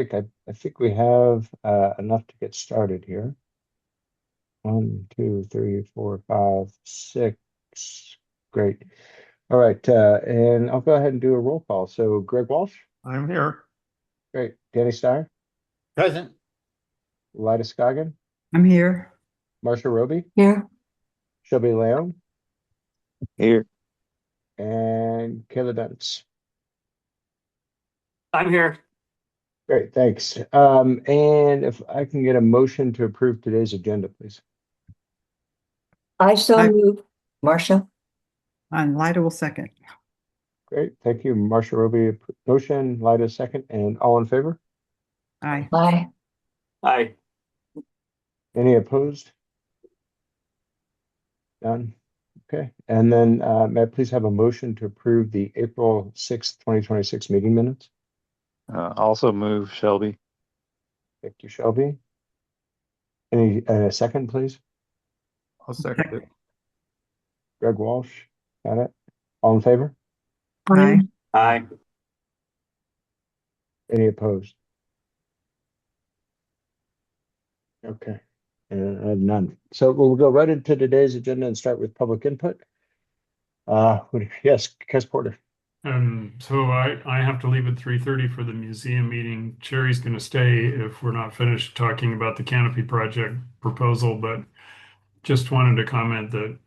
I think we have enough to get started here. 1, 2, 3, 4, 5, 6. Great. All right, and I'll go ahead and do a roll call. So Greg Walsh, I'm here. great. Danny Steyer, Present. Lyda Scoggin, I'm here. Marcia Roby, Here. Shelby Leone, Here. and Kayla Dentz. I'm here. Great, thanks. And if I can get a motion to approve today's agenda, please. I so I- move. Marcia? And Lyda will second. Great, thank you. Marcia Roby, motion, Lyda second, and all in favor? Aye. Aye. Aye. Any opposed? None. Okay, and then may I please have a motion to approve the April 6th, 2026 meeting minutes? Also move Shelby. Thank you, Shelby. Any second, please? I'll second it. Greg Walsh, got it. All in favor? Aye. Aye. Any opposed? Okay, none. So we'll go right into today's agenda and start with public input. Yes, Kes Porter. So I have to leave at 3:30 for the museum meeting. Sherry's going to stay if we're not finished talking about the canopy project proposal, but just wanted to comment that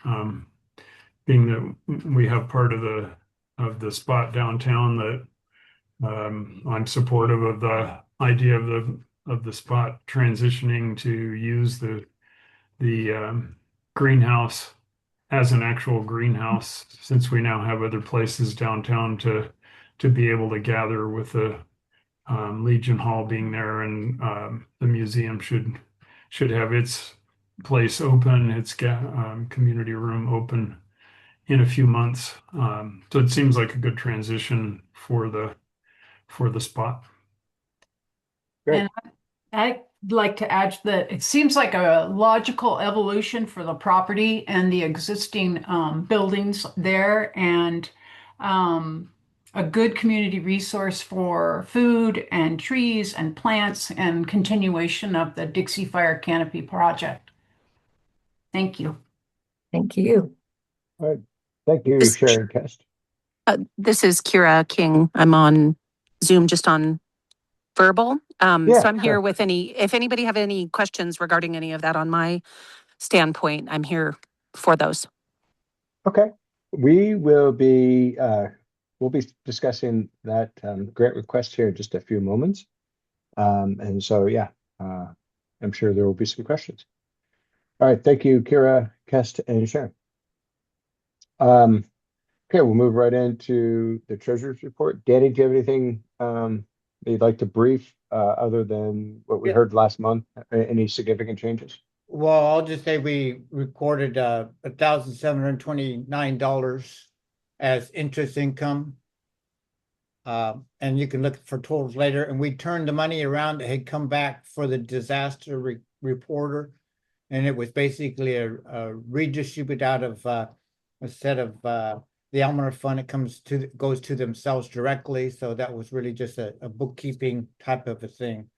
being that we have part of the spot downtown, that I'm supportive of the idea of the spot transitioning to use the greenhouse as an actual greenhouse, since we now have other places downtown to be able to gather, with the Legion Hall being there, and the museum should have its place open, its community room open in a few months. So it seems like a good transition for the spot. Great. And I'd like to add that it seems like a logical evolution for the property and the existing buildings there, and a good community resource for food and trees and plants and continuation of the Dixie Fire Canopy project. Thank you. Thank you. All right, thank you, This- Sharon Kest. This is Kira King. I'm on Zoom, just on verbal. Yeah, So I'm here sure. with if anybody have any questions regarding any of that on my standpoint, I'm here for those. Okay, we will be we'll be discussing that grant request here in just a few moments. And so yeah, I'm sure there will be some questions. All right, thank you, Kira, Kest, and Sharon. Okay, we'll move right into the treasurer's report. Danny, do you have anything that you'd like to brief other than what we Yeah. heard last month? Any significant changes? Well, I'll just say we recorded $1,729 as interest income. And you can look for totals later. And we turned the money around. It had come back for the disaster reporter. And it was basically a redistribute out of instead of the Almoner Fund, it goes to themselves directly. So that was really just a bookkeeping type of a thing.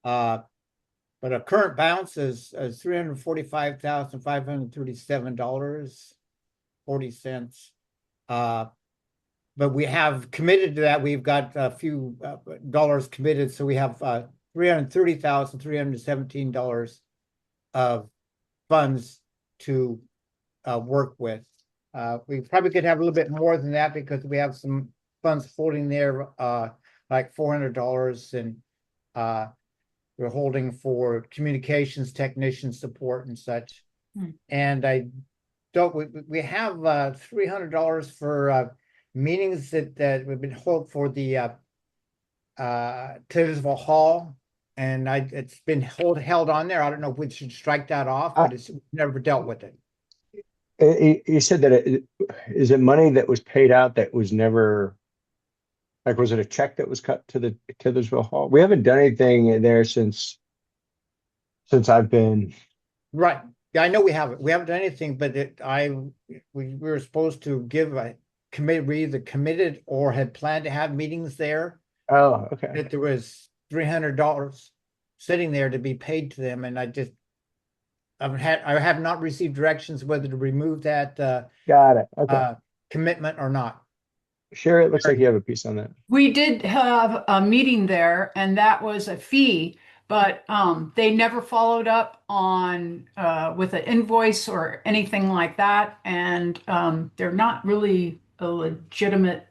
But our current balance is $345,537.40. But we have committed to that. We've got a few dollars committed, so we have $330,317 of funds to work with. We probably could have a little bit more than that because we have some funds holding there, like $400, and we're holding for communications technician support and such. And we have $300 for meetings that we've been holding for the Taylorsville Hall, and it's been held on there. I don't know if we should strike that off, but it's never dealt with it. You said that is it money that was paid out that was never, like, was it a check that was cut to the Taylorsville Hall? We haven't done anything there since I've been. Right. Yeah, I know we haven't done anything, but we were supposed to give a committee, we either committed or had planned to have meetings there. Oh, okay. That there was $300 sitting there to be paid to them, and I have not received directions whether to remove that Got it. Okay. commitment or not. Sherry, it looks like you have a piece on that. We did have a meeting there, and that was a fee, but they never followed up on with an invoice or anything like that. And they're not really a legitimate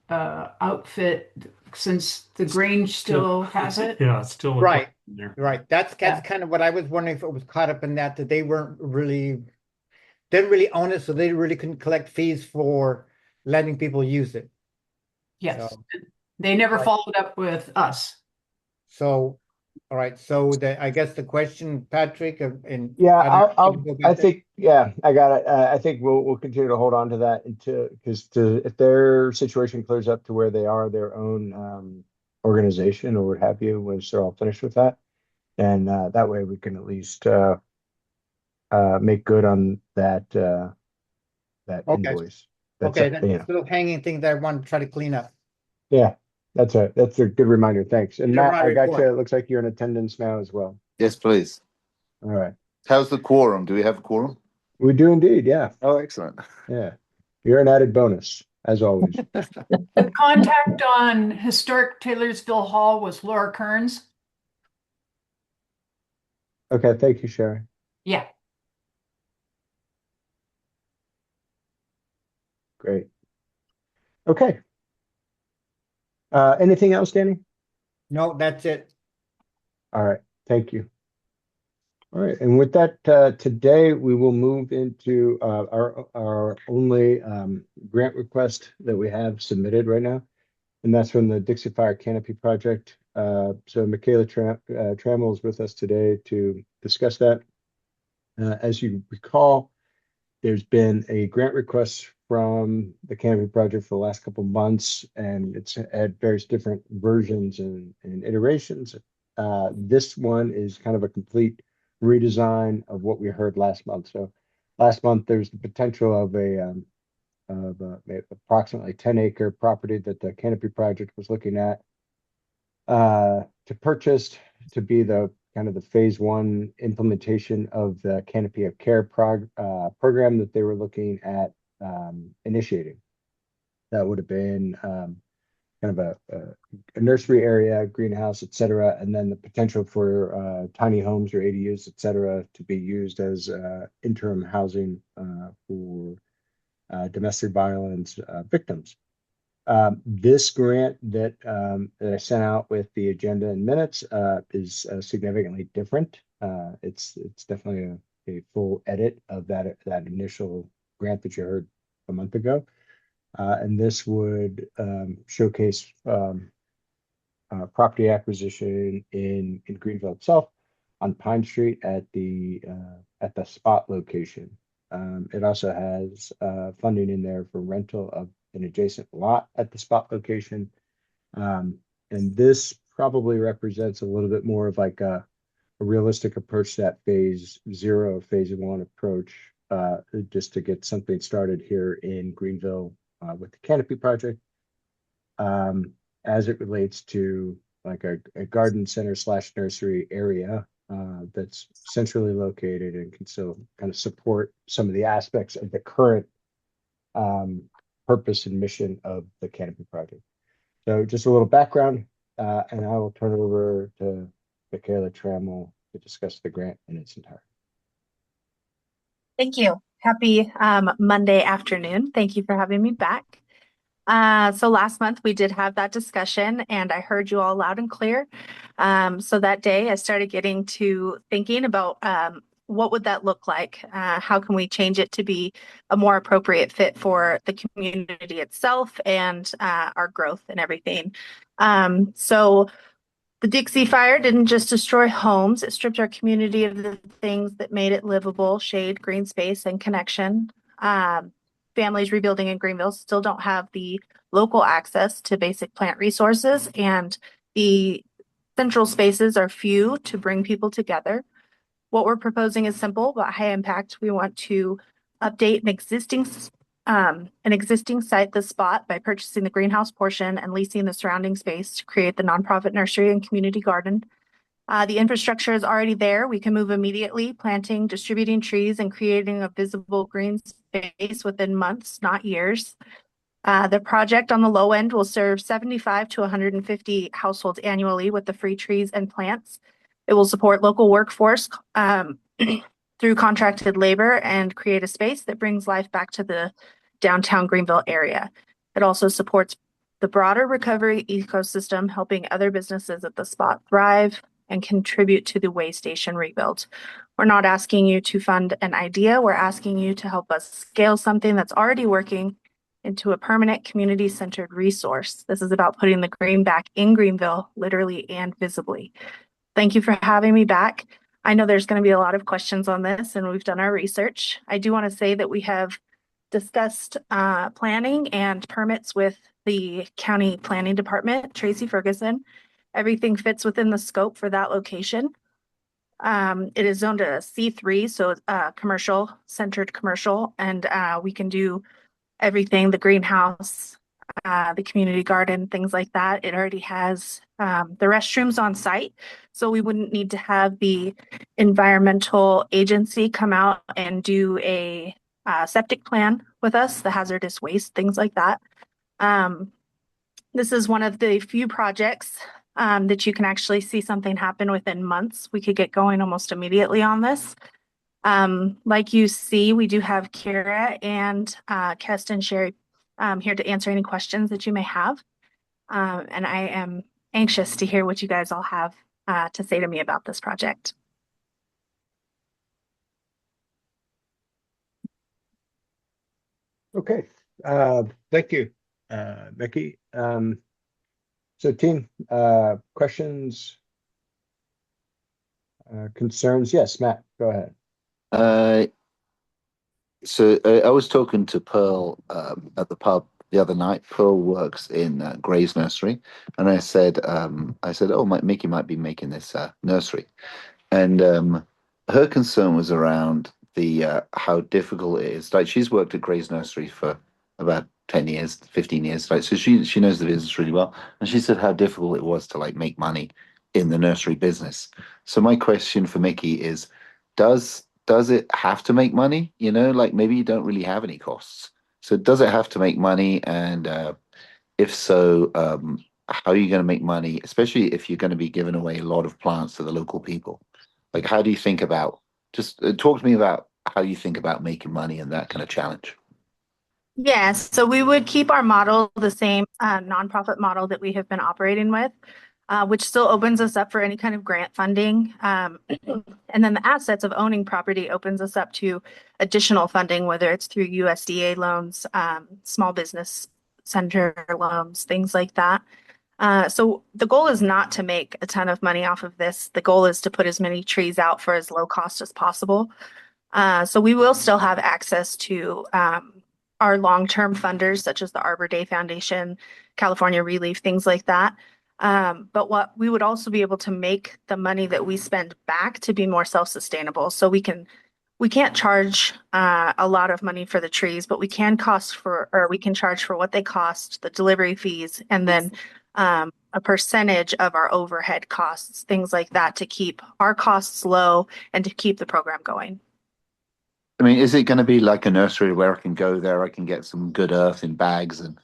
outfit since the Grange still has it. Yeah, it's still a Right. question there. Right. That's Yeah. kind of what I was wondering, if it was caught up in that they didn't really own it, so they really couldn't collect fees for letting people use it. Yes. So- They never Right. followed up with us. So, all right, so I guess the question, Patrick, and Yeah, I don't know if you can go I back there. think, yeah, I got it. I think we'll continue to hold on to that because if their situation clears up to where they are their own organization or what have you, once they're all finished with that, and that way we can at least make good on that Okay. invoice. That's Okay, a, that's a little hanging thing that I want to try to clean up. yeah, that's a good reminder. Thanks. And You're Matt, right, I got you. report. It looks like you're in attendance now as well. Yes, please. All right. How's the quorum? Do we have a quorum? We do indeed. Yeah. Oh, excellent. Yeah. You're an added bonus, as always. The contact on Historic Taylorsville Hall was Laura Kearns. Okay. Thank you, Sherry. Yeah. Great. Okay. Anything else, Danny? No, that's it. All right. Thank you. All right. And with that, today we will move into our only grant request that we have submitted right now. And that's from the Dixie Fire Canopy Project. So Michaela Trammell is with us today to discuss that. As you recall, there's been a grant request from the Canopy Project for the last couple of months, and it's had various different versions and iterations. This one is kind of a complete redesign of what we heard last month. So last month, there's the potential of approximately 10-acre property that the Canopy Project was looking at to purchase to be the kind of the phase one implementation of the Canopy of Care program that they were looking at initiating. That would have been kind of a nursery area, greenhouse, et cetera, and then the potential for tiny homes or ADUs, et cetera, to be used as interim housing for domestic violence victims. This grant that I sent out with the agenda and minutes is significantly different. It's definitely a full edit of that initial grant that you heard a month ago. And this would showcase property acquisition in Greenville itself on Pine Street at the spot location. It also has funding in there for rental of an adjacent lot at the spot location. And this probably represents a little bit more of like a realistic approach to that phase one approach, just to get something started here in Greenville with the Canopy Project, as it relates to like a garden center / nursery area that's centrally located and can still kind of support some of the aspects of the current purpose and mission of the Canopy Project. So just a little background, and I will turn it over to Michaela Trammell to discuss the grant in its entirety. Thank you. Happy Monday afternoon. Thank you for having me back. So last month we did have that discussion and I heard you all loud and clear. So that day I started getting to thinking about what would that look like? How can we change it to be a more appropriate fit for the community itself and our growth and everything? So the Dixie Fire didn't just destroy homes, it stripped our community of the things that made it livable: shade, green space, and connection. Families rebuilding in Greenville still don't have the local access to basic plant resources, and the central spaces are few to bring people together. What we're proposing is simple but high impact. We want to update an existing an existing site, the spot, by purchasing the greenhouse portion and leasing the surrounding space to create the nonprofit nursery and community garden. The infrastructure is already there. We can move immediately, planting, distributing trees, and creating a visible green space within months, not years. The project on the low end will serve 75 to 150 households annually with the free trees and plants. It will support local workforce through contracted labor and create a space that brings life back to the downtown Greenville area. It also supports the broader recovery ecosystem, helping other businesses at the spot thrive and contribute to the way station rebuild. We're not asking you to fund an idea. We're asking you to help us scale something that's already working into a permanent community-centered resource. This is about putting the green back in Greenville, literally and visibly. Thank you for having me back. I know there's going to be a lot of questions on this, and we've done our research. I do want to say that we have discussed planning and permits with the county planning department, Tracy Ferguson. Everything fits within the scope for that location. It is zoned a C3, so commercial, centered commercial, and we can do everything, the greenhouse, the community garden, things like that. It already has the restrooms on site, so we wouldn't need to have the environmental agency come out and do a septic plan with us, the hazardous waste, things like that. This is one of the few projects that you can actually see something happen within months. We could get going almost immediately on this. Like you see, we do have Kara and Kest and Sherry here to answer any questions that you may have. And I am anxious to hear what you guys all have to say to me about this project. Okay, thank you, Becky. So team, questions, concerns? Yes, Matt, go ahead. So I was talking to Pearl at the pub the other night. Pearl works in Gray's nursery, and I said, "Oh, Mickey might be making this nursery," and her concern was around the how difficult it is. Like, she's worked at Gray's nursery for about 10 years, 15 years, like, so she knows the business really well, and she said how difficult it was to like make money in the nursery business. So my question for Mickey is, does it have to make money? You know, like, maybe you don't really have any costs. So does it have to make money? And if so, how are you going to make money, especially if you're going to be giving away a lot of plants to the local people? Like, how do you think about, just talk to me about how you think about making money and that kind of challenge. Yes, so we would keep our model the same nonprofit model that we have been operating with, which still opens us up for any kind of grant funding. And then the assets of owning property opens us up to additional funding, whether it's through USDA loans, small business center loans, things like that. So the goal is not to make a ton of money off of this. The goal is to put as many trees out for as low cost as possible. So we will still have access to our long-term funders, such as the Arbor Day Foundation, California Relief, things like that. But what we would also be able to make the money that we spend back to be more self-sustainable. So we can't charge a lot of money for the trees, but we can charge for what they cost, the delivery fees, and then a percentage of our overhead costs, things like that, to keep our costs low and to keep the program going. I mean, is it going to be like a nursery where I can go there, I can get some good earth in bags and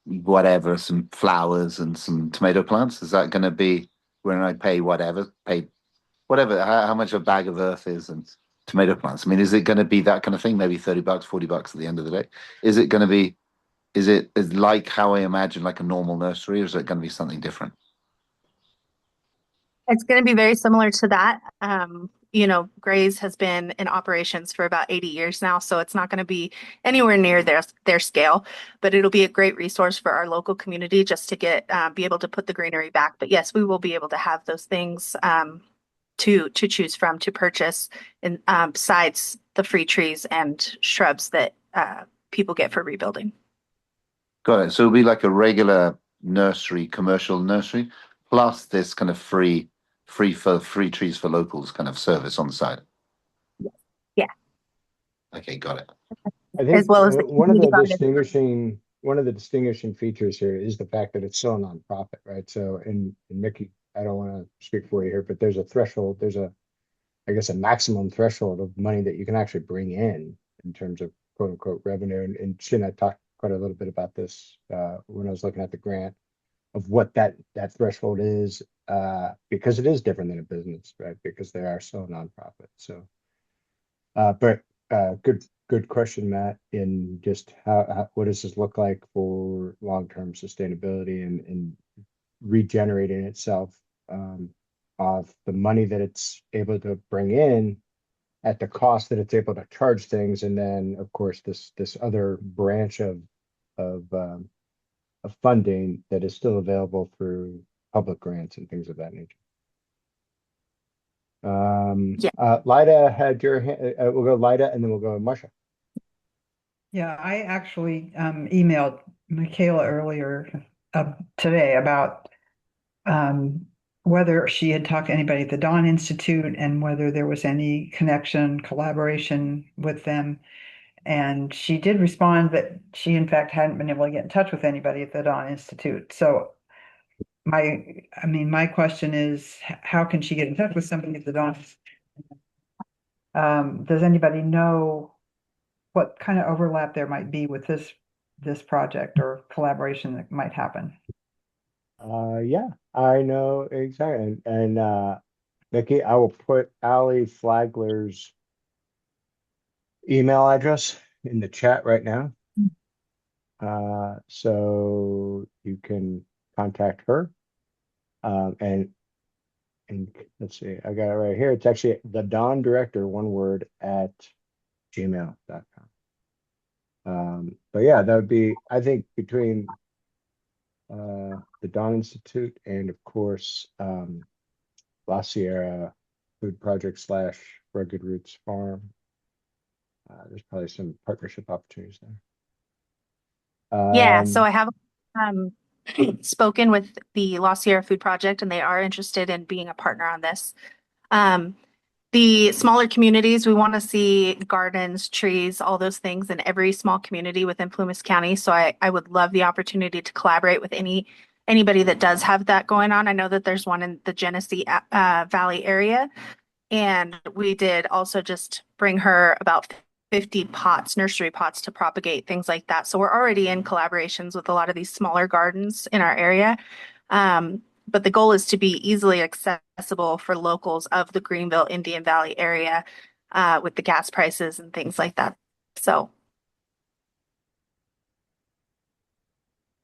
whatever, some flowers and some tomato plants? Is that going to be when I pay whatever, how much a bag of earth is and tomato plants? I mean, is it going to be that kind of thing? Maybe $30, $40 at the end of the day? Is it like how I imagine like a normal nursery, or is it going to be something different? It's going to be very similar to that. Gray's has been in operations for about 80 years now, so it's not going to be anywhere near their scale, but it'll be a great resource for our local community just to be able to put the greenery back. But yes, we will be able to have those things to choose from, to purchase, and besides the free trees and shrubs that people get for rebuilding. Got it. So it'll be like a regular nursery, commercial nursery, plus this kind of free trees for locals kind of service on the side. Yeah. Okay, got it. I as think well as the community garden. one of the distinguishing features here is the fact that it's still a nonprofit, right? So, and Mickey, I don't want to speak for you here, but there's a threshold, I guess, a maximum threshold of money that you can actually bring in terms of quote unquote revenue. And she and I talked quite a little bit about this when I was looking at the grant of what that threshold is, because it is different than a business, right? Because they are so nonprofit. So, but good question, Matt. In just what does this look like for long-term sustainability and regenerating itself of the money that it's able to bring in at the cost that it's able to charge things, and then of course this other branch of funding that is still available through public grants and things of that nature. Lida had your hand. We'll go Lida, and then we'll go Marsha. Yeah, I actually emailed Michaela earlier today about whether she had talked to anybody at the Dawn Institute and whether there was any connection, collaboration with them. And she did respond that she, in fact, hadn't been able to get in touch with anybody at the Dawn Institute. So my question is, how can she get in touch with somebody at the Dawn? Does anybody know what kind of overlap there might be with this project or collaboration that might happen? Yeah, I know exactly. And Nikki, I will put Ali Flagler's email address in the chat right now. So you can contact her. And let's see, I got it right here. It's actually the Dawn Director, one word, at gmail.com. But yeah, that would be, I think, between the Dawn Institute and of course La Sierra Food Project / Rugged Roots Farm. There's probably some partnership opportunities there. Yeah, so I have spoken with the La Sierra Food Project, and they are interested in being a partner on this. The smaller communities, we want to see gardens, trees, all those things in every small community within Plumas County. So I would love the opportunity to collaborate with anybody that does have that going on. I know that there's one in the Genesee Valley area, and we did also just bring her about 50 pots, nursery pots to propagate, things like that. So we're already in collaborations with a lot of these smaller gardens in our area. But the goal is to be easily accessible for locals of the Greenville, Indian Valley area with the gas prices and things like that. So.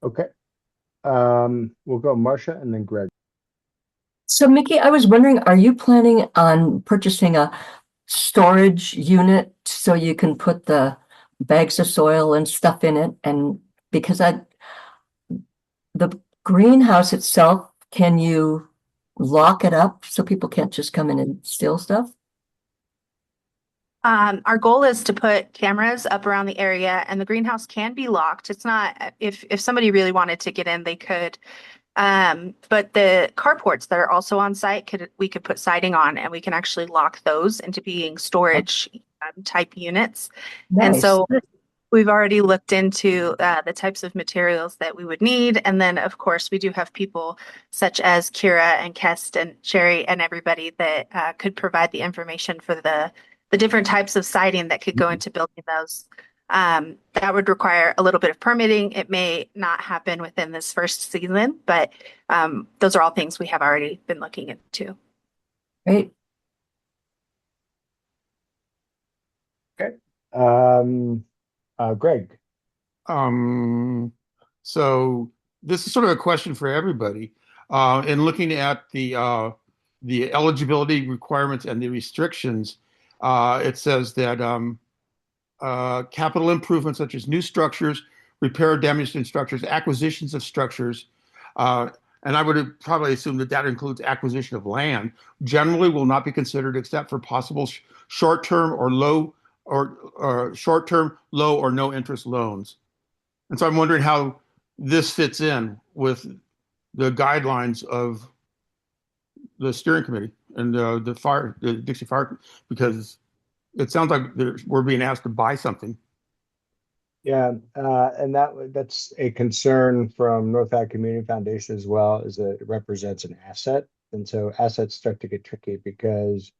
Okay. We'll go Marsha and then Greg. So Mickey, I was wondering, are you planning on purchasing a storage unit so you can put the bags of soil and stuff in it? And because the greenhouse itself, can you lock it up so people can't just come in and steal stuff? Our goal is to put cameras up around the area, and the greenhouse can be locked. It's not, if somebody really wanted to get in, they could. But the carports that are also on site, we could put siding on, and we can actually lock those into being storage type units. Nice. And so we've already looked into the types of materials that we would need. And then, of course, we do have people such as Kira and Kest and Sherry and everybody that could provide the information for the different types of siding that could go into building those. That would require a little bit of permitting. It may not happen within this first season, but those are all things we have already been looking into. Great. Okay. Greg. So this is sort of a question for everybody. In looking at the eligibility requirements and the restrictions, it says that capital improvements such as new structures, repair damaged structures, acquisitions of structures, and I would probably assume that includes acquisition of land, generally will not be considered except for possible short-term or low or no interest loans. And so I'm wondering how this fits in with the guidelines of the steering committee and the Dixie Fire, because it sounds like we're being asked to buy something. Yeah, and that's a concern from North Valley Community Foundation as well, is that it represents an asset. And so assets start to get tricky because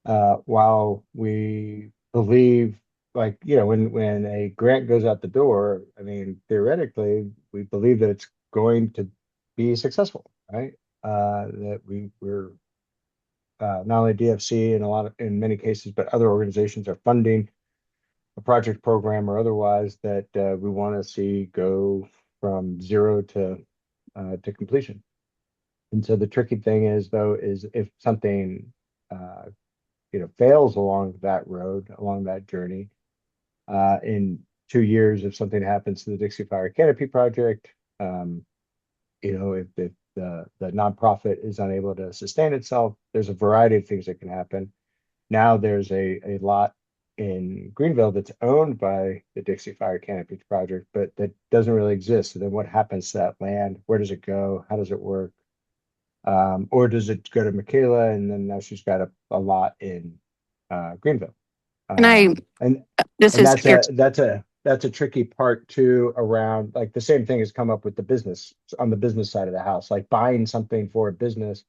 while we believe, like, when a grant goes out the door, I mean, theoretically, we believe that it's going to be successful, right? That we're not only DFC in many cases, but other organizations are funding a project program or otherwise that we want to see go from zero to completion. And so the tricky thing is, though, is if something uh, fails along that road, along that journey, in 2 years, if something happens to the Dixie Fire Canopy project, if the nonprofit is unable to sustain itself, there's a variety of things that can happen. Now there's a lot in Greenville that's owned by the Dixie Fire Canopy project, but that doesn't really exist. So then what happens to that land? Where does it go? How does it work? Or does it go to Michaela and then now she's got a lot in Greenville? And And this and is that's a tricky part too, around, like, the same thing has come up with the business on the business side of the house, like buying something for a business.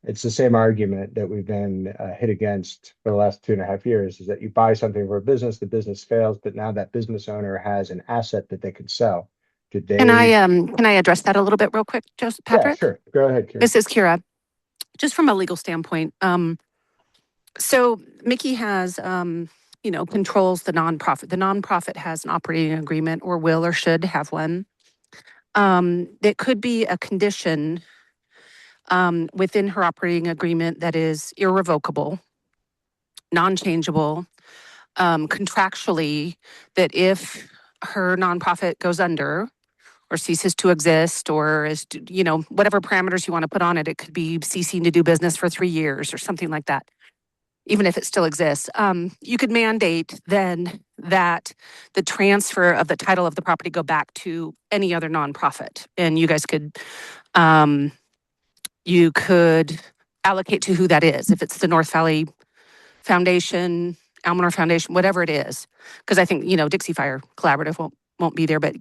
It's the same argument that we've been hit against for the last 2.5 years, is that you buy something for a business, the business fails, but now that business owner has an asset that they can sell. Can I address that a little bit real quick, Joseph Yeah, Patrick? sure. Go ahead, Karen. This is Kira. Just from a legal standpoint, so Mickey has, controls the nonprofit. The nonprofit has an operating agreement, or will or should have one. It could be a condition within her operating agreement that is irrevocable, non-changeable, contractually, that if her nonprofit goes under or ceases to exist, or is, whatever parameters you want to put on it, it could be ceasing to do business for 3 years or something like that. Even if it still exists, you could mandate then that the transfer of the title of the property go back to any other nonprofit, and you guys could, allocate to who that is. If it's the North Valley Foundation, Almanor Foundation, whatever it is, because I think Dixie Fire Collaborative won't be there, but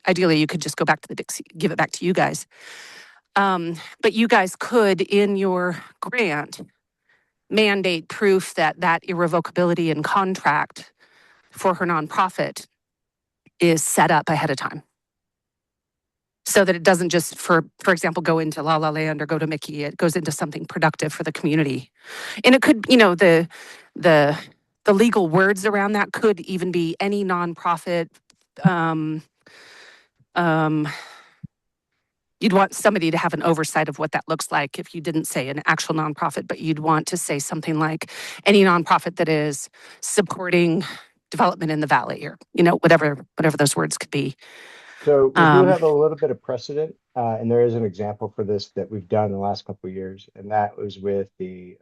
ideally you could just go back to the Dixie, give it back to you guys. But you guys could, in your grant, mandate proof that irrevocability in contract for her nonprofit is set up ahead of time, so that it doesn't just, for example, go into La La Land or go to Mickey. It goes into something productive for the community. And it could, the legal words around that could even be any nonprofit. You'd want somebody to have an oversight of what that looks like if you didn't say an actual nonprofit, but you'd want to say something like any nonprofit that is supporting development in the valley, or whatever those words could be. So we do have a little bit of precedent, and there is an example for this that we've done in the last couple of years, and that was with the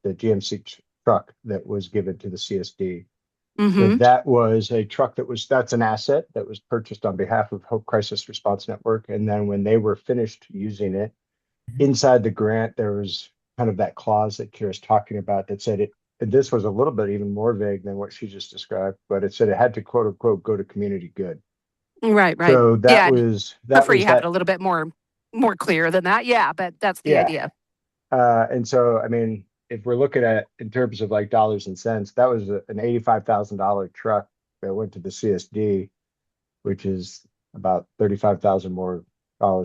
GMC truck that was given to the CSD. So that was a truck that's an asset that was purchased on behalf of Hope Crisis Response Network. And then when they were finished using it, inside the grant, there was kind of that clause that Kira's talking about that said it, and this was a little bit even more vague than what she just described, but it said it had to, quote unquote, go to community good. Right. So that prefer you have that. it a little bit more clear than that. Yeah, but that's the idea. And so, I mean, if we're looking at in terms of like dollars and cents, that was an $85,000 truck that went to the CSD, which is about $35,000 more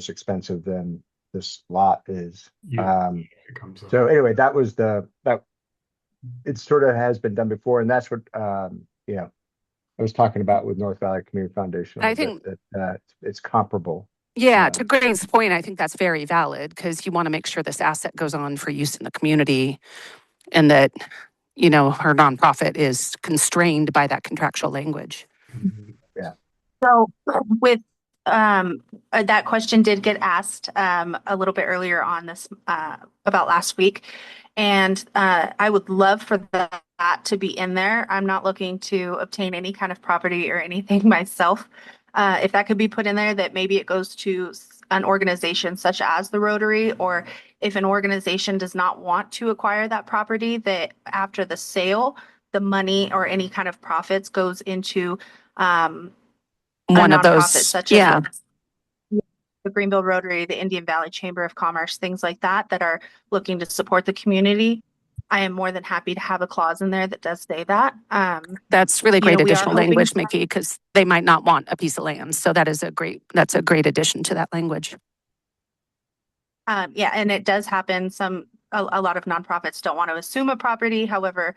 expensive than this lot is. So anyway, that it sort of has been done before, and that's what I was talking about with North Valley Community Foundation. I think that it's comparable. Yeah, to Gray's point, I think that's very valid, because you want to make sure this asset goes on for use in the community, and that, her nonprofit is constrained by that contractual language. Yeah. So with that question did get asked a little bit earlier on this about last week, and I would love for that to be in there. I'm not looking to obtain any kind of property or anything myself. If that could be put in there, that maybe it goes to an organization such as the Rotary, or if an organization does not want to acquire that property, that after the sale, the money or any kind of profits goes into a One of nonprofit those, such yeah. as the Greenville Rotary, the Indian Valley Chamber of Commerce, things like that, that are looking to support the community. I am more than happy to have a clause in there that does say that. That's really great we are additional hoping- language, Mickey, because they might not want a piece of land. So that's a great addition to that language. Yeah, and it does happen. A lot of nonprofits don't want to assume a property. However,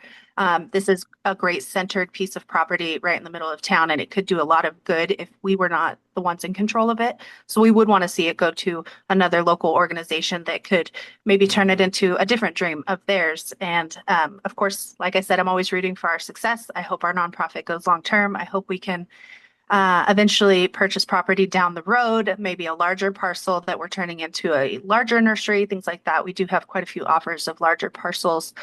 this is a great centered piece of property right in the middle of town, and it could do a lot of good if we were not the ones in control of it. So we would want to see it go to another local organization that could maybe turn it into a different dream of theirs. And of course, like I said, I'm always rooting for our success. I hope our nonprofit goes long term. I hope we can eventually purchase property down the road, maybe a larger parcel that we're turning into a larger nursery, things like that. We do have quite a few offers of larger parcels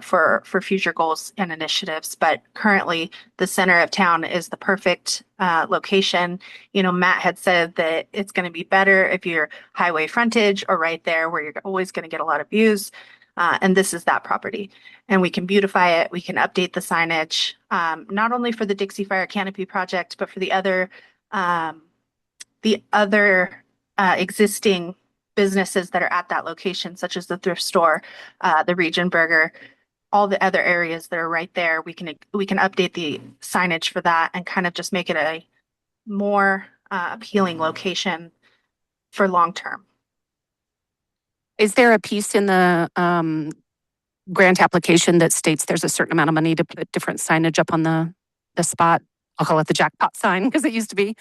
for future goals and initiatives. But currently, the center of town is the perfect location. You know, Matt had said that it's going to be better if you're highway frontage or right there where you're always going to get a lot of views. And this is that property. And we can beautify it. We can update the signage, not only for the Dixie Fire Canopy project, but for the other existing businesses that are at that location, such as the thrift store, the Region Burger, all the other areas that are right there. We can update the signage for that and kind of just make it a more appealing location for long term. Is there a piece in the grant application that states there's a certain amount of money to put different signage up on the spot? I'll call it the jackpot sign because it used to be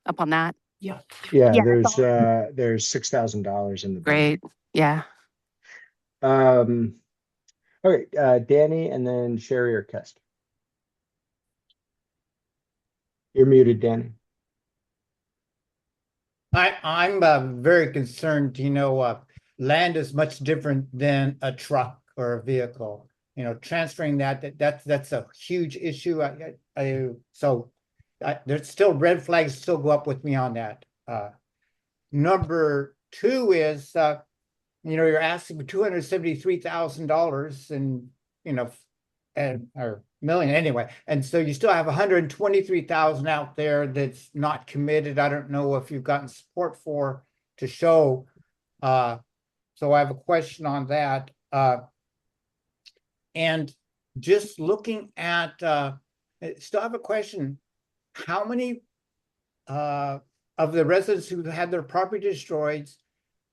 up on that. Yeah. Yeah, Yeah, there's $6,000 in the budget. Great. Yeah. Okay, Danny and then Sherry or Kest. You're muted, Danny. I'm very concerned, land is much different than a truck or a vehicle. Transferring that's a huge issue. There's still red flags still go up with me on that. Number two is, you're asking for $273,000 or million anyway. And so you still have 123,000 out there that's not committed. I don't know if you've gotten support to show. So I have a question on that. And just looking at, still have a question. How many of the residents who had their property destroyed,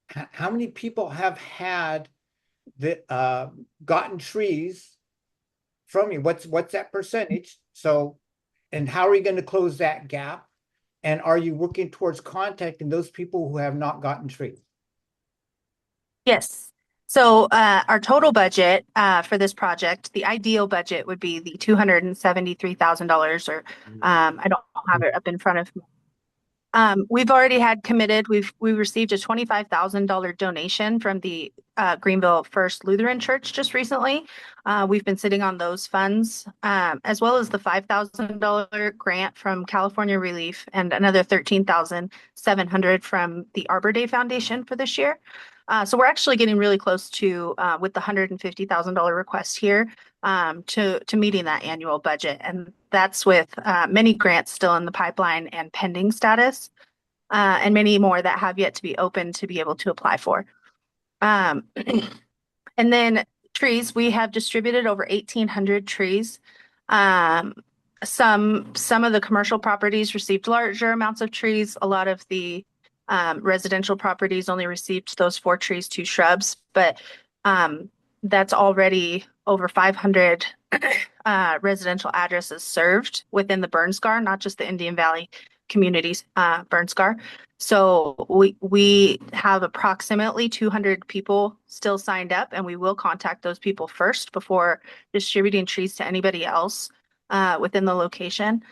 how many people have had gotten trees from you? What's that percentage? So, and how are you going to close that gap? And are you working towards contacting those people who have not gotten trees? Yes. So our total budget for this project, the ideal budget would be the $273,000, or I don't have it up in front of me. We've already had committed. We received a $25,000 donation from the Greenville First Lutheran Church just recently. We've been sitting on those funds, as well as the $5,000 grant from California Relief and another $13,700 from the Arbor Day Foundation for this year. So we're actually getting really close to with the $150,000 request here to meeting that annual budget, and that's with many grants still in the pipeline and pending status, and many more that have yet to be open to be able to apply for. And then trees, we have distributed over 1,800 trees. Some of the commercial properties received larger amounts of trees. A lot of the residential properties only received those 4 trees, 2 shrubs, but that's already over 500 residential addresses served within the burn scar, not just the Indian Valley communities burn scar. So we have approximately 200 people still signed up, and we will contact those people first before distributing trees to anybody else within the location.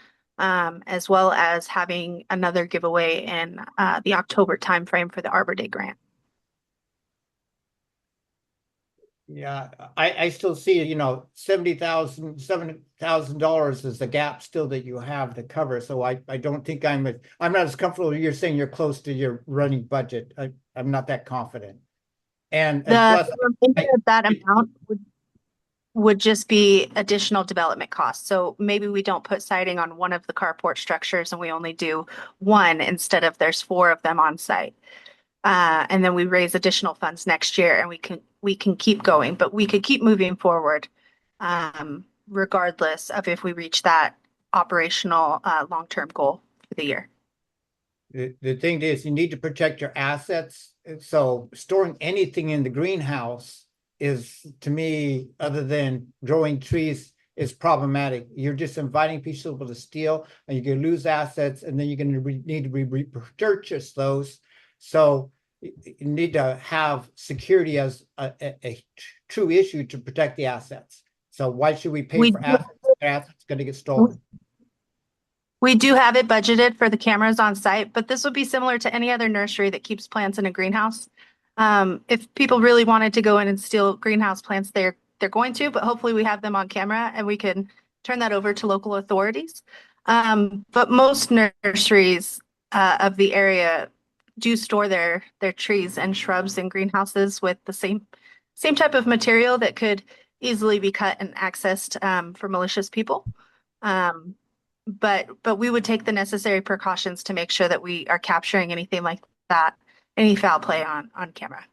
As well as having another giveaway in the October timeframe for the Arbor Day grant. Yeah, I still see, $70,000 is the gap still that you have to cover. So I don't think I'm not as comfortable. You're saying you're close to your running budget. I'm not that confident. And plus, the remainder of that amount would just be additional development costs. So maybe we don't put siding on one of the carport structures and we only do one instead of there's 4 of them on site. And then we raise additional funds next year and we can keep going, but we could keep moving forward regardless of if we reach that operational long-term goal for the year. The thing is, you need to protect your assets. So storing anything in the greenhouse is, to me, other than growing trees, is problematic. You're just inviting people to steal, and you can lose assets, and then you're going to need to repurchase those. So you need to have security as a true issue to protect the assets. So why should we pay for assets if assets going to get stolen? We do have it budgeted for the cameras on site, but this would be similar to any other nursery that keeps plants in a greenhouse. If people really wanted to go in and steal greenhouse plants, they're going to, but hopefully we have them on camera and we can turn that over to local authorities. But most nurseries of the area do store their trees and shrubs in greenhouses with the same type of material that could easily be cut and accessed for malicious people. But we would take the necessary precautions to make sure that we are capturing anything like that, any foul play on camera.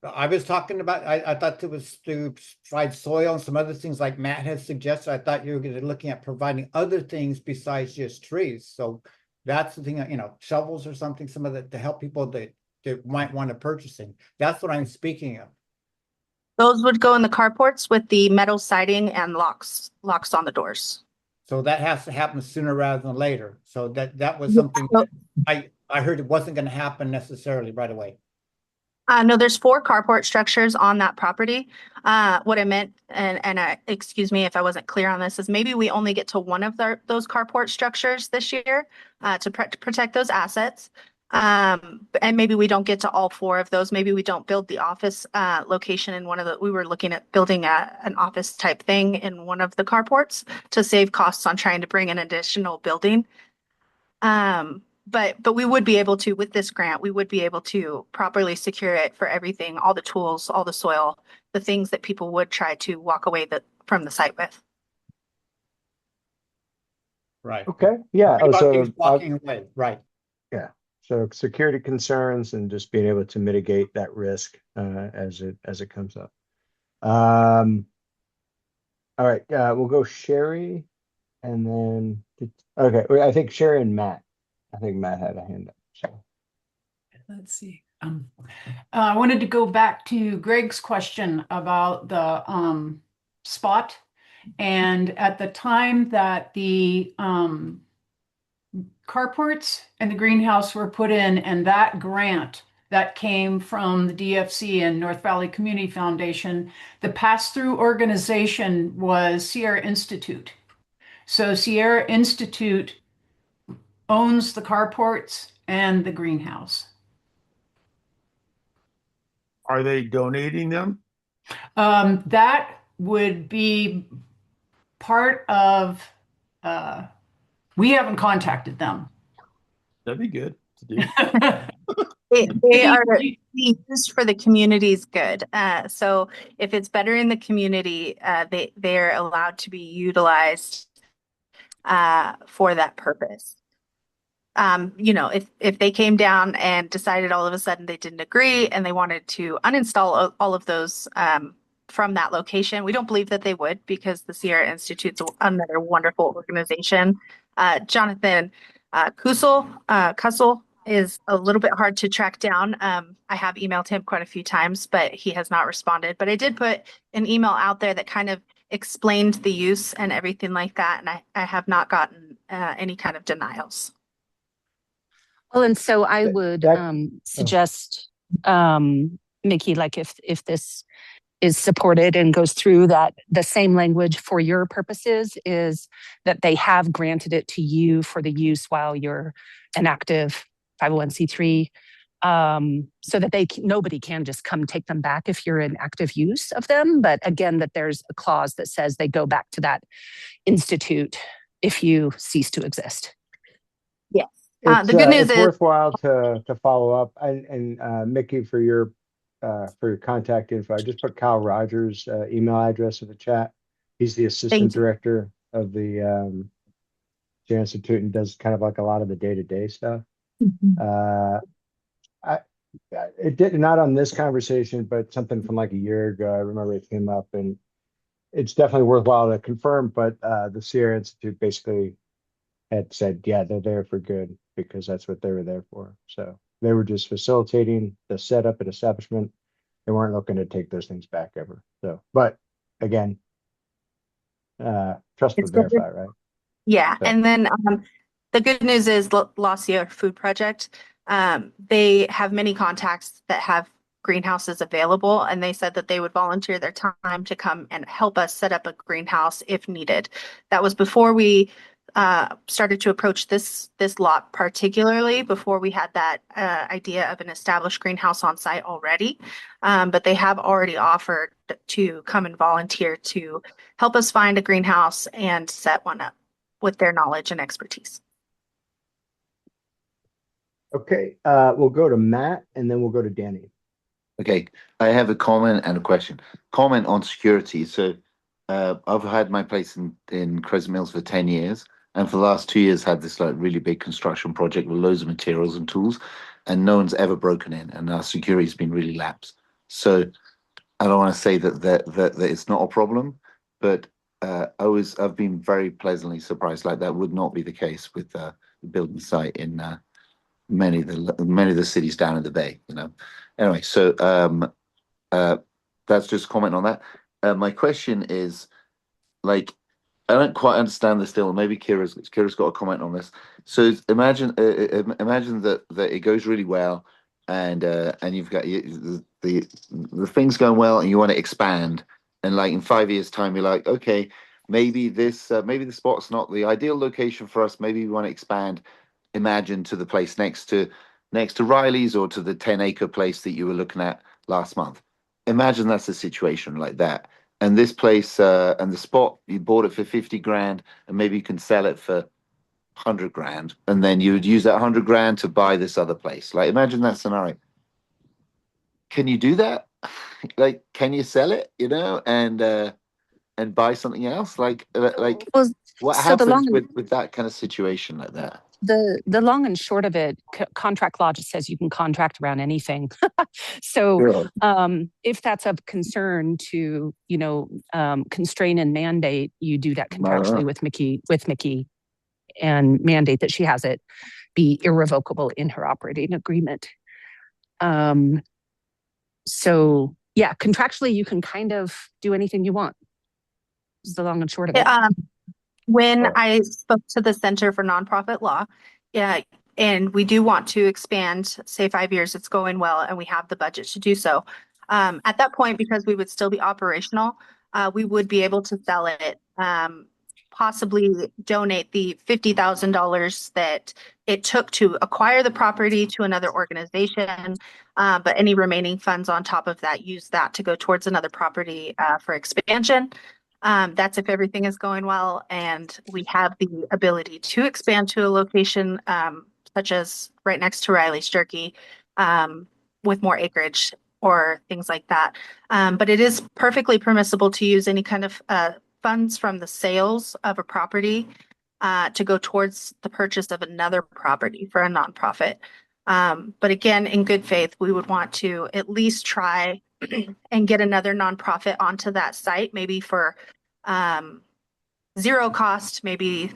I was talking about, I thought it was to provide soil and some other things like Matt has suggested. I thought you were looking at providing other things besides just trees. So that's the thing, shovels or something, some of that to help people that might want to purchasing. That's what I'm speaking of. Those would go in the carports with the metal siding and locks on the doors. So that has to happen sooner rather than later. So that was something that I heard it wasn't going to happen necessarily right away. No, there's 4 carport structures on that property. What I meant, and excuse me if I wasn't clear on this, is maybe we only get to one of those carport structures this year to protect those assets. And maybe we don't get to all 4 of those. Maybe we don't build the office location in one of we were looking at building an office type thing in one of the carports to save costs on trying to bring an additional building. But we would be able to, with this grant, we would be able to properly secure it for everything, all the tools, all the soil, the things that people would try to walk away from the site with. Right. Okay. Yeah. So walking away. Right. Yeah. So security concerns and just being able to mitigate that risk as it comes up. All right. We'll go Sherry, and then okay. I think Sherry and Matt. I think Matt had a hand up. So. Let's see. I wanted to go back to Greg's question about the spot. And at the time that the carports and the greenhouse were put in, and that grant that came from the DFC and North Valley Community Foundation, the pass-through organization was Sierra Institute. So Sierra Institute owns the carports and the greenhouse. Are they donating them? That would be part of, we haven't contacted them. That'd be good to do. They are used for the community's good. So if it's better in the community, they're allowed to be utilized for that purpose. If they came down and decided all of a sudden they didn't agree and they wanted to uninstall all of those from that location, we don't believe that they would, because the Sierra Institute's another wonderful organization. Jonathan Kussel is a little bit hard to track down. I have emailed him quite a few times, but he has not responded. But I did put an email out there that kind of explained the use and everything like that, and I have not gotten any kind of denials. Well, and so I would suggest, Mickey, like if this is supported and goes through, that the same language for your purposes is that they have granted it to you for the use while you're an active 501c3, so that nobody can just come take them back if you're in active use of them. But again, that there's a clause that says they go back to that institute if you cease to exist. Yes. The good news it's is worthwhile to follow up, and Mickey, for your contact info, I just put Kyle Rogers' email address in the chat. He's the Thank assistant you. director of the Chair Institute and does kind of like a lot of the day-to-day stuff. Uh, I, it did not on this conversation, but something from like a year ago. I remember it came up, and it's definitely worthwhile to confirm. But the Sierra Institute basically had said, yeah, they're there for good because that's what they were there for. So they were just facilitating the setup and establishment. They weren't looking to take those things back ever. So, but again, trust but It's good. verify, right? Yeah, So, and then the good news is La Sierra Food Project, they have many contacts that have greenhouses available, and they said that they would volunteer their time to come and help us set up a greenhouse if needed. That was before we started to approach this lot, particularly before we had that idea of an established greenhouse on site already. But they have already offered to come and volunteer to help us find a greenhouse and set one up with their knowledge and expertise. okay, we'll go to Matt and then we'll go to Danny. Okay, I have a comment and a question. Comment on security. So I've had my place in Crescent Mills for 10 years, and for the last 2 years had this like really big construction project with loads of materials and tools, and no one's ever broken in, and our security's been really lax. So I don't want to say that it's not a problem, but I've been very pleasantly surprised. Like that would not be the case with the building site in many of the cities down in the bay. Anyway, so that's just a comment on that. My question is, like, I don't quite understand this still. Maybe Kira's got a comment on this. So imagine that it goes really well, and you've got the things going well, and you want to expand, and like in 5 years' time, you're like, okay, maybe the spot's not the ideal location for us. Maybe we want to expand. Imagine to the place next to Riley's or to the 10-acre place that you were looking at last month. Imagine that's a situation like that. And this place and the spot, you bought it for 50 grand, and maybe you can sell it for 100 grand, and then you would use that 100 grand to buy this other place. Like, imagine that scenario. Can you do that? Like, can you sell it, and buy something else? Like Well, what so the long happens and with that kind of situation like that? the long and short of it, contract law just says you can contract around anything. So Sure. if that's of concern to constrain and mandate, you do that contractually with Mickey and mandate that she has it be irrevocable in her operating agreement. So yeah, contractually you can kind of do anything you want. Is the long and short of it. When I spoke to the Center for Nonprofit Law, yeah, and we do want to expand, say 5 years, it's going well, and we have the budget to do so. At that point, because we would still be operational, we would be able to sell it, possibly donate the $50,000 that it took to acquire the property to another organization, but any remaining funds on top of that, use that to go towards another property for expansion. That's if everything is going well and we have the ability to expand to a location such as right next to Riley's Jerky with more acreage or things like that. But it is perfectly permissible to use any kind of funds from the sales of a property to go towards the purchase of another property for a nonprofit. But again, in good faith, we would want to at least try and get another nonprofit onto that site, maybe for zero cost, maybe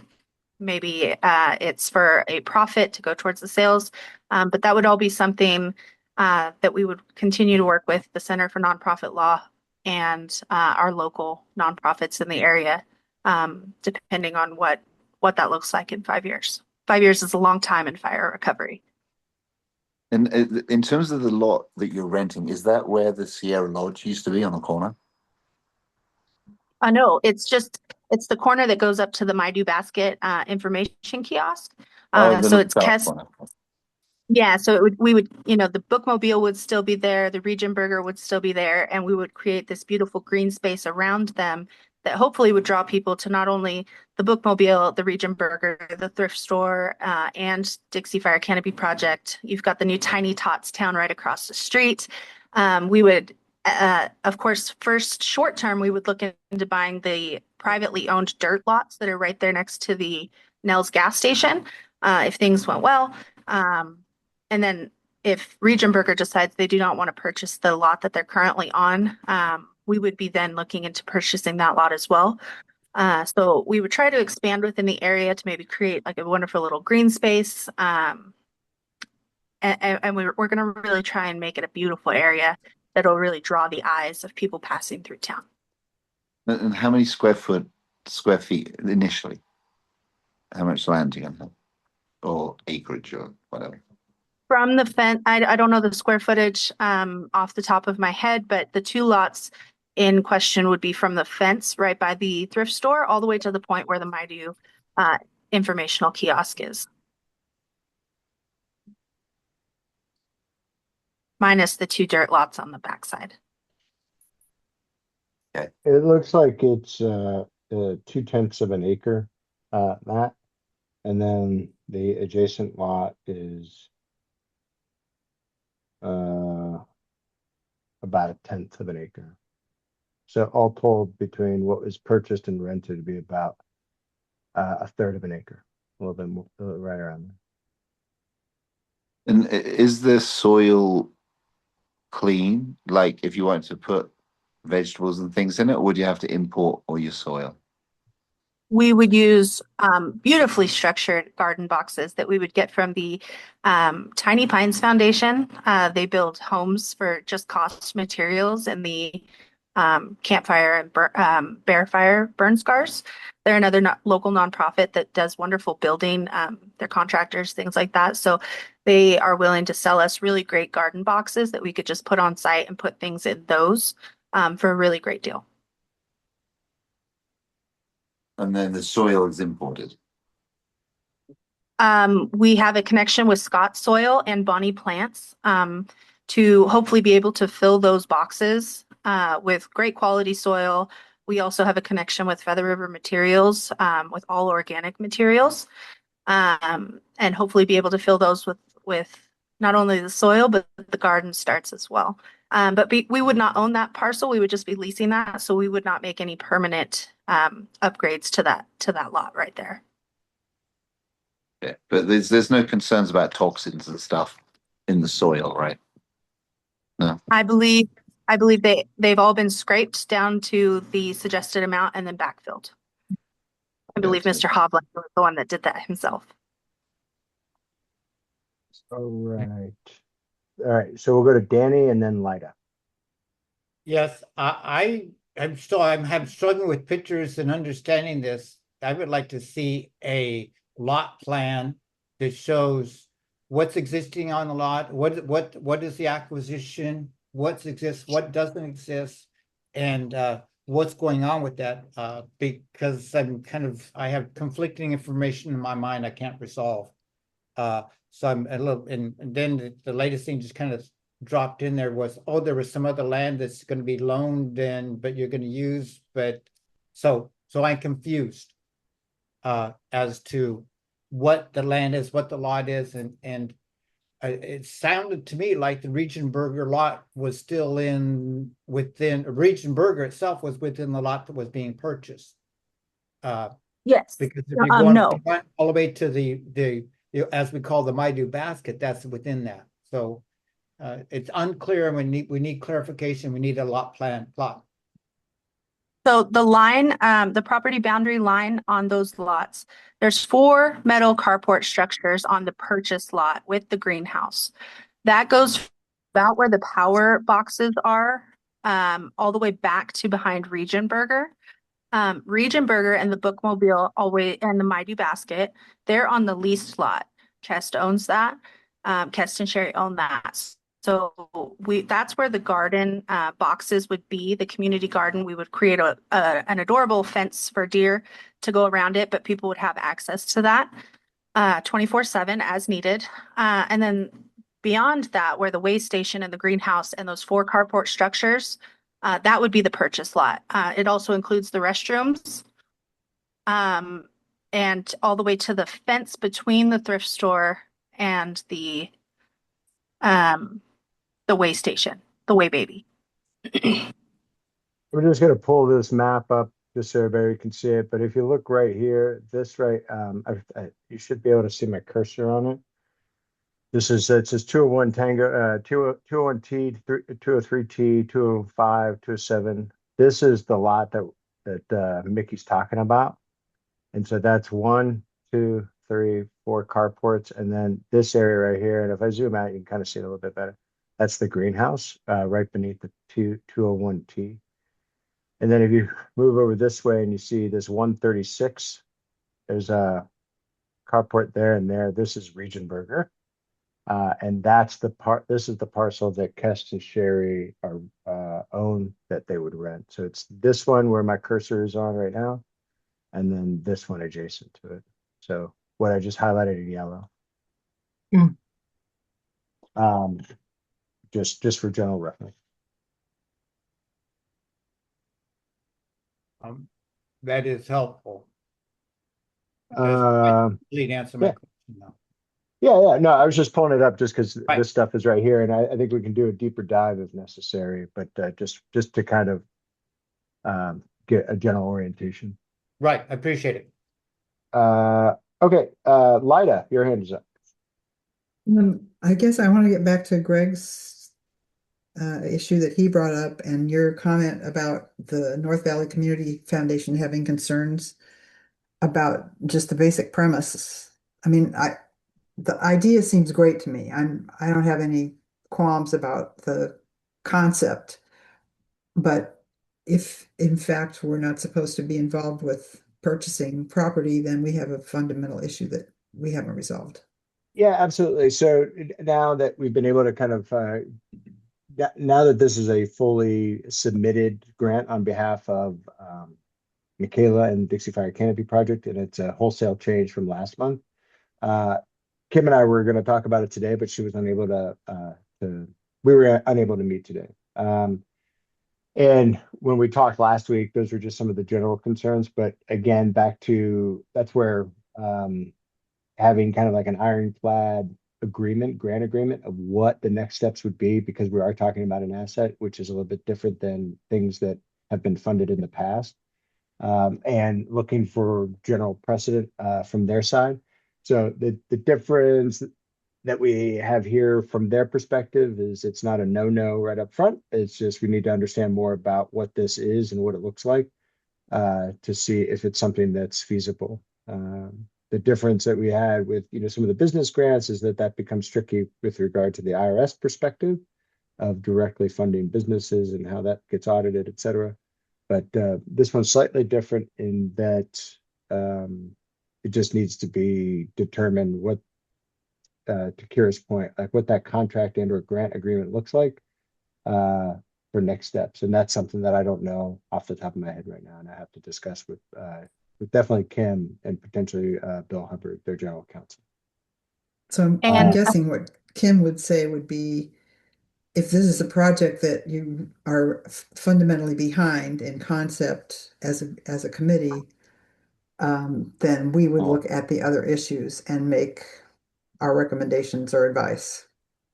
it's for a profit to go towards the sales. But that would all be something that we would continue to work with the Center for Nonprofit Law and our local nonprofits in the area, depending on what that looks like in 5 years. 5 years is a long time in fire recovery. And in terms of the lot that you're renting, is that where the Sierra Lodge used to be on the corner? No, it's the corner that goes up to the My Do Basket information kiosk. So it's corner. Yeah, so we would, the bookmobile would still be there, the Region Burger would still be there, and we would create this beautiful green space around them that hopefully would draw people to not only the bookmobile, the Region Burger, the thrift store, and Dixie Fire Canopy Project. You've got the new Tiny Tots town right across the street. We would Of course, first short term, we would look into buying the privately owned dirt lots that are right there next to the Nell's gas station, if things went well. And then if Region Burger decides they do not want to purchase the lot that they're currently on, we would be then looking into purchasing that lot as well. So we would try to expand within the area to maybe create like a wonderful little green space. And we're going to really try and make it a beautiful area that'll really draw the eyes of people passing through town. And how many square feet initially? How much land do you have? Or acreage or whatever? From the fence, I don't know the square footage off the top of my head, but the two lots in question would be from the fence right by the thrift store all the way to the point where the MyDo informational kiosk is. Minus the two dirt lots on the backside. It looks like it's 2/10 of an acre, Matt. And then the adjacent lot is about 1/10 of an acre. So all told, between what was purchased and rented, to be about 1/3 of an acre, a little bit more, right around there. And is the soil clean? Like if you wanted to put vegetables and things in it, or would you have to import all your soil? We would use beautifully structured garden boxes that we would get from the Tiny Pines Foundation. They build homes for just cost materials in the campfire and bear fire burn scars. They're another local nonprofit that does wonderful building. They're contractors, things like that. So they are willing to sell us really great garden boxes that we could just put on site and put things in those for a really great deal. And then the soil is imported. We have a connection with Scott Soil and Bonnie Plants to hopefully be able to fill those boxes with great quality soil. We also have a connection with Feather River Materials with all organic materials and hopefully be able to fill those with not only the soil, but the garden starts as well. But we would not own that parcel. We would just be leasing that. So we would not make any permanent upgrades to that lot right there. Yeah, but there's no concerns about toxins and stuff in the soil, right? No. I believe they've all been scraped down to the suggested amount and then backfilled. I believe Mr. Hovland was the one that did that himself. All right. So we'll go to Danny and then Lida. Yes, I'm struggling with pictures and understanding this. I would like to see a lot plan that shows what's existing on the lot, what is the acquisition, what exists, what doesn't exist, and what's going on with that. Because I have conflicting information in my mind I can't resolve. So I'm a little, and then the latest thing just kind of dropped in there was, oh, there was some other land that's going to be loaned in, but you're going to use, but so I'm confused as to what the land is, what the lot is, and it sounded to me like the Region Burger lot was still within Region Burger itself was within the lot that was being purchased. Yes. Because if you go all the way to the as we call the MyDo basket, that's within that. So it's unclear, and we need clarification. We need a lot plan. So the line, the property boundary line on those lots, there's 4 metal carport structures on the purchase lot with the greenhouse. That goes about where the power boxes are, all the way back to behind Region Burger. Region Burger and the Bookmobile and the MyDo basket, they're on the leased lot. Kest owns that. Kest and Sherry own that. So that's where the garden boxes would be, the community garden. We would create an adorable fence for deer to go around it, but people would have access to that 24/7 as needed. And then beyond that, where the weigh station and the greenhouse and those 4 carport structures, that would be the purchase lot. It also includes the restrooms and all the way to the fence between the thrift store and the weigh station, the weigh baby. We're just gonna pull this map up just so everybody can see it. But if you look right here, this right, you should be able to see my cursor on it. This is, it says 201 Tango, 201T, 203T, 205, 207. This is the lot that Mickey's talking about. And so that's 1, 2, 3, 4 carports, and then this area right here. And if I zoom out, you can kind of see it a little bit better. That's the greenhouse right beneath the 201T. And then if you move over this way and you see this 136, there's a carport there and there. This is Regensburger. And that's the part, this is the parcel that Kest and Sherry are own that they would rent. So it's this one where my cursor is on right now, and then this one adjacent to it. So what I just highlighted in yellow. Mm. Just for general reference. That is helpful. Lead answer my Yeah. question now. Yeah. No, I was just pulling it up just because Right. this stuff is right here, and I think we can do a deeper dive if necessary, but just to kind of get a general orientation. Right, I appreciate it. Okay, Lida, your hand is up. I guess I want to get back to Greg's issue that he brought up and your comment about the North Valley Community Foundation having concerns about just the basic premise. I mean, the idea seems great to me. I don't have any qualms about the concept, but if in fact we're not supposed to be involved with purchasing property, then we have a fundamental issue that we haven't resolved. Yeah, absolutely. So now that we've been able to kind of now that this is a fully submitted grant on behalf of Michaela and Dixie Fire Canopy Project, and it's a wholesale change from last month. Kim and I were going to talk about it today, but she was unable we were unable to meet today. And when we talked last week, those were just some of the general concerns. But again, back to that's where having kind of like an ironclad grant agreement of what the next steps would be, because we are talking about an asset, which is a little bit different than things that have been funded in the past, and looking for general precedent from their side. So the difference that we have here from their perspective is it's not a no right up front. It's just we need to understand more about what this is and what it looks like to see if it's something that's feasible. The difference that we had with some of the business grants is that becomes tricky with regard to the IRS perspective of directly funding businesses and how that gets audited, et cetera. But this one's slightly different in that it just needs to be determined what, to Kira's point, like what that contract and or grant agreement looks like for next steps. And that's something that I don't know off the top of my head right now, and I have to discuss with definitely Kim and potentially Bill Hubbard, their general counsel. So I'm guessing what Kim would say would be, if this is a project that you are fundamentally behind in concept as a committee, then we would look at the other issues and make our recommendations or advice.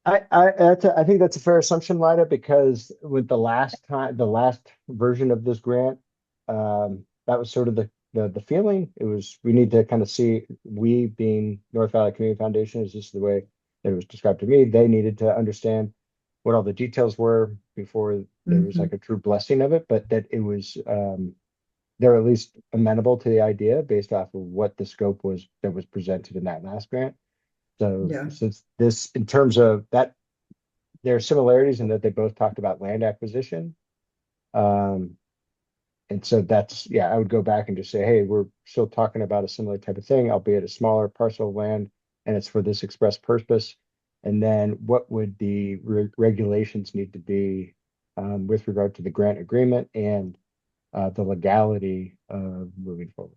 I think that's a fair assumption, Lida, because with the last version of this grant, that was sort of the feeling. It was, we need to kind of see, we being North Valley Community Foundation, is just the way that it was described to me. They needed to understand what all the details were before there was like a true blessing of it, but that it was they're at least amenable to the idea based off of what the scope was that was presented in that last grant. So since this, in terms of that, there are similarities in that they both talked about land acquisition. And so that's, I would go back and just say, hey, we're still talking about a similar type of thing, albeit a smaller parcel of land, and it's for this express purpose. And then what would the regulations need to be with regard to the grant agreement and the legality of moving forward?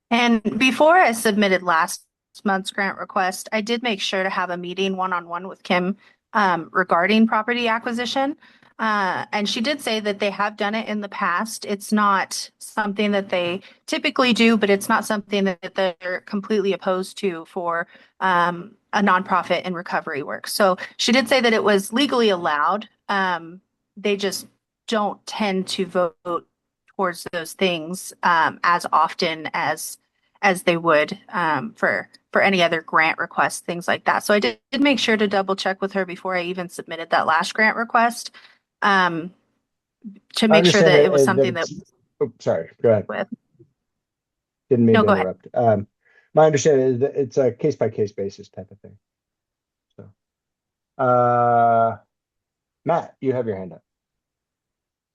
And before I submitted last month's grant request, I did make sure to have a meeting one-on-one with Kim regarding property acquisition. And she did say that they have done it in the past. It's not something that they typically do, but it's not something that they're completely opposed to for a nonprofit and recovery work. So she did say that it was legally allowed. they just don't tend to vote towards those things as often as they would for any other grant requests, things like that. So I did make sure to double check with her before I even submitted that last grant request to I make sure understand that it was that something that it's, oh, sorry, go ahead. with. Didn't mean No, to go ahead. interrupt. My understanding is that it's a case by case basis type of thing. So, Matt, you have your hand up.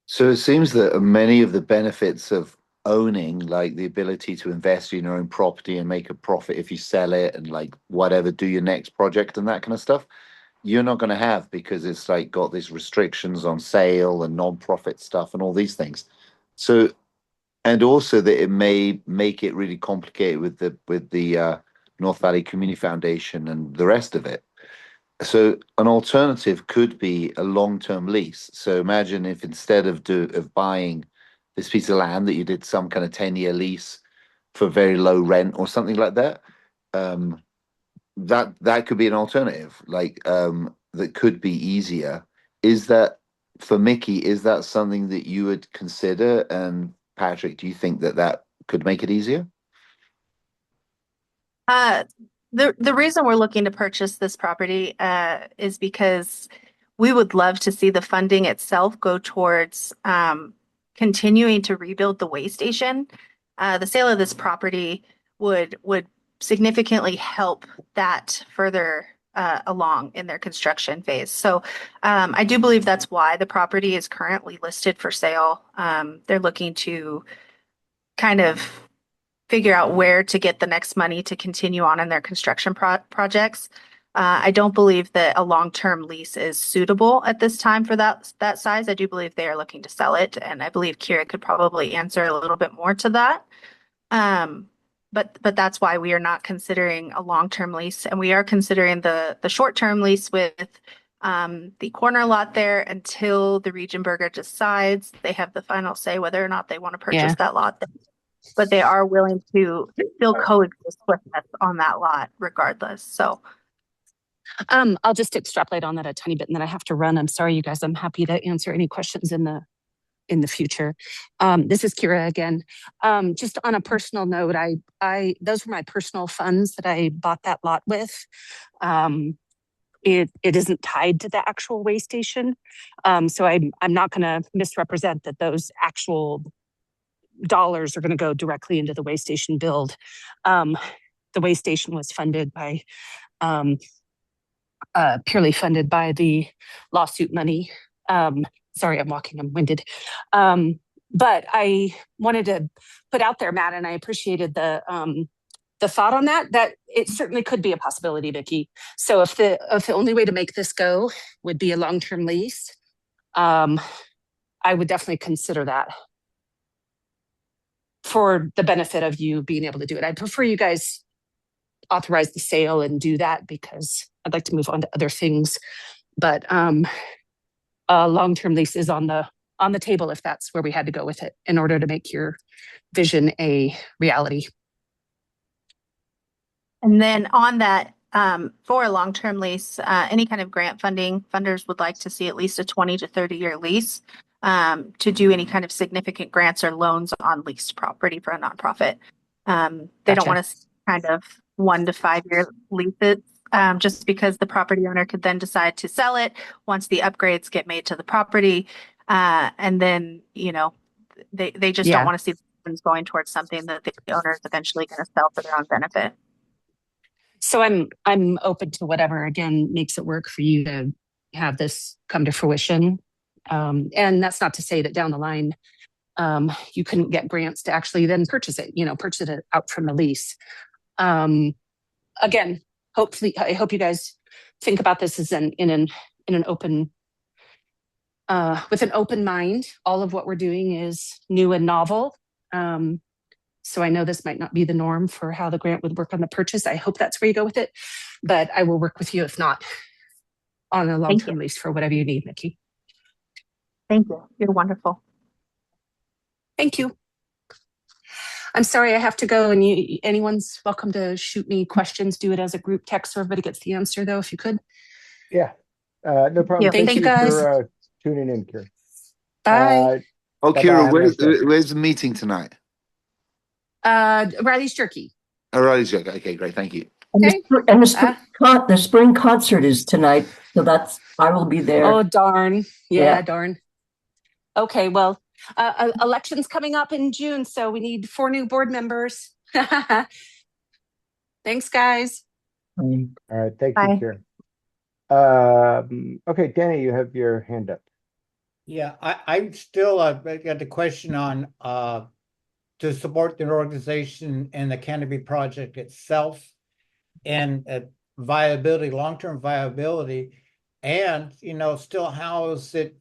So it seems that many of the benefits of owning, like the ability to invest in your own property and make a profit if you sell it and like whatever, do your next project and that kind of stuff, you're not going to have because it's like got these restrictions on sale and non-profit stuff and all these things. So, and also that it may make it really complicated with the North Valley Community Foundation and the rest of it. So an alternative could be a long-term lease. So imagine if instead of buying this piece of land that you did some kind of 10-year lease for very low rent or something like that, that could be an alternative, like that could be easier. Is that for Mickey? Is that something that you would consider? And Patrick, do you think that could make it easier? The reason we're looking to purchase this property is because we would love to see the funding itself go towards continuing to rebuild the way station. The sale of this property would significantly help that further along in their construction phase. So I do believe that's why the property is currently listed for sale. They're looking to kind of figure out where to get the next money to continue on in their construction projects. I don't believe that a long-term lease is suitable at this time for that size. I do believe they are looking to sell it, and I believe Kira could probably answer a little bit more to that. But that's why we are not considering a long-term lease, and we are considering the short-term lease with the corner lot there until the Region Burger decides. They have the final say whether or not they want to purchase that lot. But they are willing to still coexist with us on that lot regardless. So I'll just extrapolate on that a tiny bit and then I have to run. I'm sorry, you guys. I'm happy to answer any questions in the future. This is Kira again. Just on a personal note, I those were my personal funds that I bought that lot with. It isn't tied to the actual way station. So I'm not going to misrepresent that those actual dollars are going to go directly into the way station build. The way station was funded by purely funded by the lawsuit money. Sorry, I'm walking, I'm winded. But I wanted to put out there, Matt, and I appreciated the thought on that it certainly could be a possibility, Vicki. So if the only way to make this go would be a long-term lease, I would definitely consider that for the benefit of you being able to do it. I prefer you guys authorize the sale and do that because I'd like to move on to other things. But a long-term lease is on the table if that's where we had to go with it in order to make your vision a reality. And then on that, for a long-term lease, any kind of grant funding, funders would like to see at least a 20 to 30-year lease to do any kind of significant grants or loans on leased property for a nonprofit. They don't want to kind of 1 to 5 year leases just because the property owner could then decide to sell it once the upgrades get made to the property. And then, they just don't want to see funds going towards something that the owner is eventually going to sell for their own benefit. So I'm open to whatever, again, makes it work for you to have this come to fruition. And that's not to say that down the line, you couldn't get grants to actually then purchase it out from the lease. Again, hopefully, I hope you guys think about this as in an open, with an open mind. All of what we're doing is new and novel. So I know this might not be the norm for how the grant would work on the purchase. I hope that's where you go with it, but I will work with you if not on a long-term lease for whatever you need, Nikki. Thank you. You're wonderful. Thank you. I'm sorry I have to go, and anyone's welcome to shoot me questions. Do it as a group text so everybody gets the answer though, if you could. Yeah, no problem. Thank you guys. tuning in, Kira. Bye. Oh, Bye-bye, Kira, have a nice day. where's the meeting tonight? Riley's Jerky. Oh, right, okay, great, thank you. And Okay. the spring concert is tonight, so I will be there. Oh, darn. Yeah. Darn. Okay, well, election's coming up in June, so we need 4 new board members. Thanks, guys. All right, thank Bye. you, Kira. Okay, Danny, you have your hand up. Yeah, I'm still got the question on to support the organization and the Canopy project itself and viability, long-term viability, and still how is it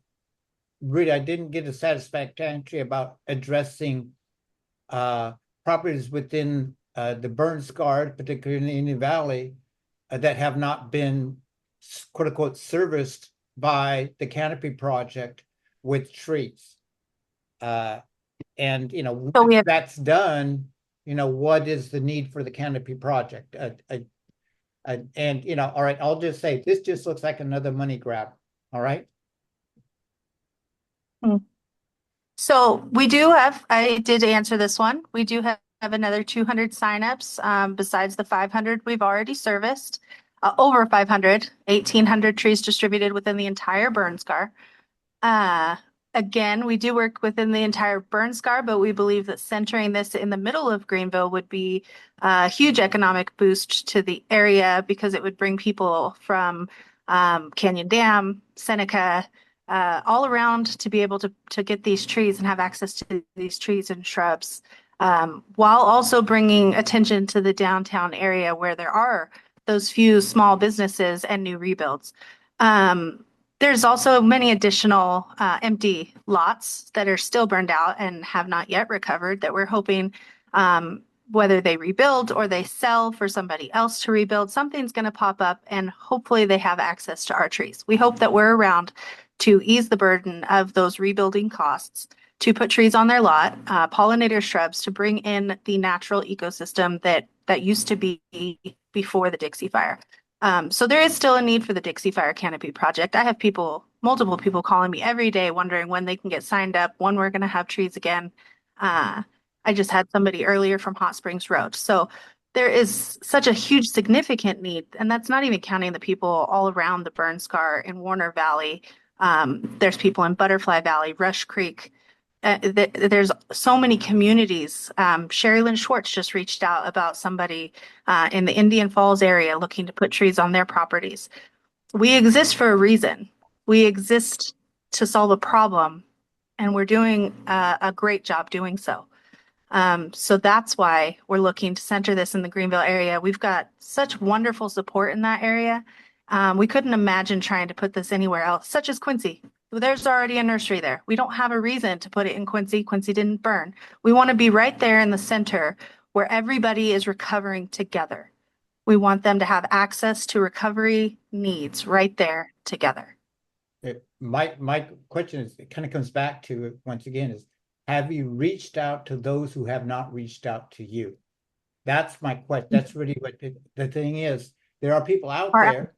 really? I didn't get a satisfactory about addressing properties within the burn scarred, particularly in the Indian Valley, that have not been quote unquote serviced by the Canopy project with trees. And So we if have- that's done, what is the need for the Canopy project? And all right, I'll just say this just looks like another money grab. All right. So I did answer this one. We do have another 200 signups besides the 500 we've already serviced. Over 500, 1,800 trees distributed within the entire burn scar. Again, we do work within the entire burn scar, but we believe that centering this in the middle of Greenville would be a huge economic boost to the area because it would bring people from Canyon Dam, Seneca, all around to be able to get these trees and have access to these trees and shrubs, while also bringing attention to the downtown area where there are those few small businesses and new rebuilds. There's also many additional empty lots that are still burned out and have not yet recovered that we're hoping, whether they rebuild or they sell for somebody else to rebuild, something's going to pop up and hopefully they have access to our trees. We hope that we're around to ease the burden of those rebuilding costs, to put trees on their lot, pollinator shrubs, to bring in the natural ecosystem that used to be before the Dixie Fire. So there is still a need for the Dixie Fire Canopy project. I have multiple people calling me every day wondering when they can get signed up, when we're going to have trees again. I just had somebody earlier from Hot Springs Road. So there is such a huge significant need, and that's not even counting the people all around the burn scar in Warner Valley. There's people in Butterfly Valley, Rush Creek. There's so many communities. Sherry Lynn Schwartz just reached out about somebody in the Indian Falls area looking to put trees on their properties. We exist for a reason. We exist to solve a problem, and we're doing a great job doing so. So that's why we're looking to center this in the Greenville area. We've got such wonderful support in that area. We couldn't imagine trying to put this anywhere else, such as Quincy. There's already a nursery there. We don't have a reason to put it in Quincy. Quincy didn't burn. We want to be right there in the center where everybody is recovering together. We want them to have access to recovery needs right there together. My question is, it kind of comes back to, once again, is have you reached out to those who have not reached out to you? That's my question. That's really what the thing is. There are people out there.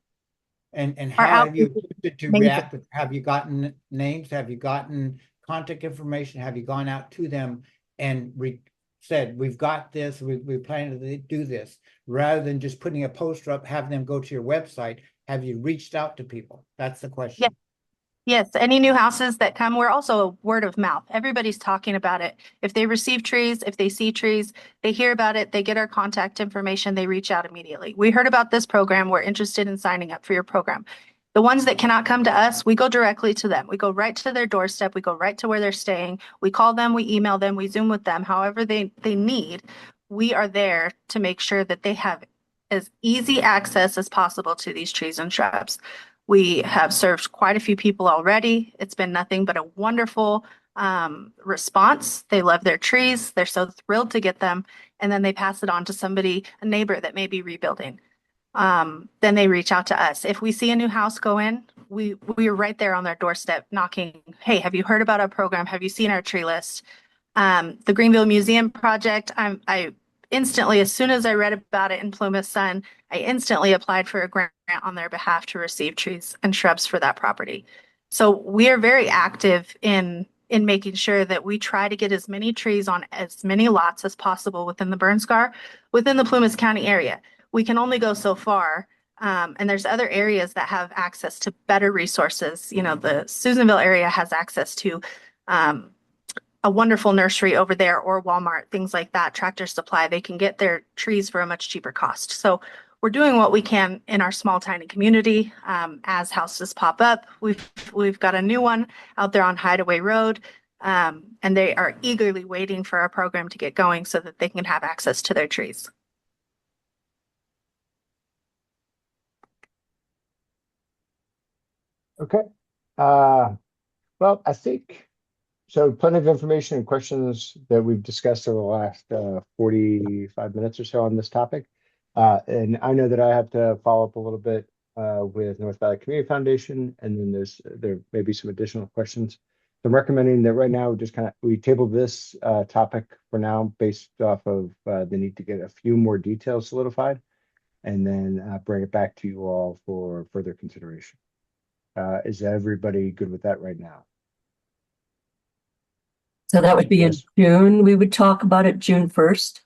And how have you attempted to react? Have you gotten names? Have you gotten contact information? Have you gone out to them and said, we've got this, we plan to do this, rather than just putting a poster up, have them go to your website? Have you reached out to people? That's the question. Yes, any new houses that come, we're also word of mouth. Everybody's talking about it. If they receive trees, if they see trees, they hear about it, they get our contact information, they reach out immediately. We heard about this program. We're interested in signing up for your program. The ones that cannot come to us, we go directly to them. We go right to their doorstep. We go right to where they're staying. We call them, we email them, we Zoom with them, however they need. We are there to make sure that they have as easy access as possible to these trees and shrubs. We have served quite a few people already. It's been nothing but a wonderful response. They love their trees. They're so thrilled to get them. And then they pass it on to somebody, a neighbor that may be rebuilding. Then they reach out to us. If we see a new house go in, we are right there on their doorstep knocking. Hey, have you heard about our program? Have you seen our tree list? The Greenville Museum project, I instantly, as soon as I read about it in Plymouth Sun, I instantly applied for a grant on their behalf to receive trees and shrubs for that property. So we are very active in making sure that we try to get as many trees on as many lots as possible within the burn scar, within the Plumas County area. We can only go so far. And there's other areas that have access to better resources. You know, the Susanville area has access to a wonderful nursery over there, or Walmart, things like that, Tractor Supply. They can get their trees for a much cheaper cost. So we're doing what we can in our small, tiny community. As houses pop up, we've got a new one out there on Hideaway Road, and they are eagerly waiting for our program to get going so that they can have access to their trees. Okay. Well, I think so. Plenty of information and questions that we've discussed over the last 45 minutes or so on this topic. And I know that I have to follow up a little bit with North Valley Community Foundation, and then there may be some additional questions. So I'm recommending that right now we table this topic for now based off of the need to get a few more details solidified, and then bring it back to you all for further consideration. Is everybody good with that right now? So that would be in Yes. June. We would talk about it June 1st.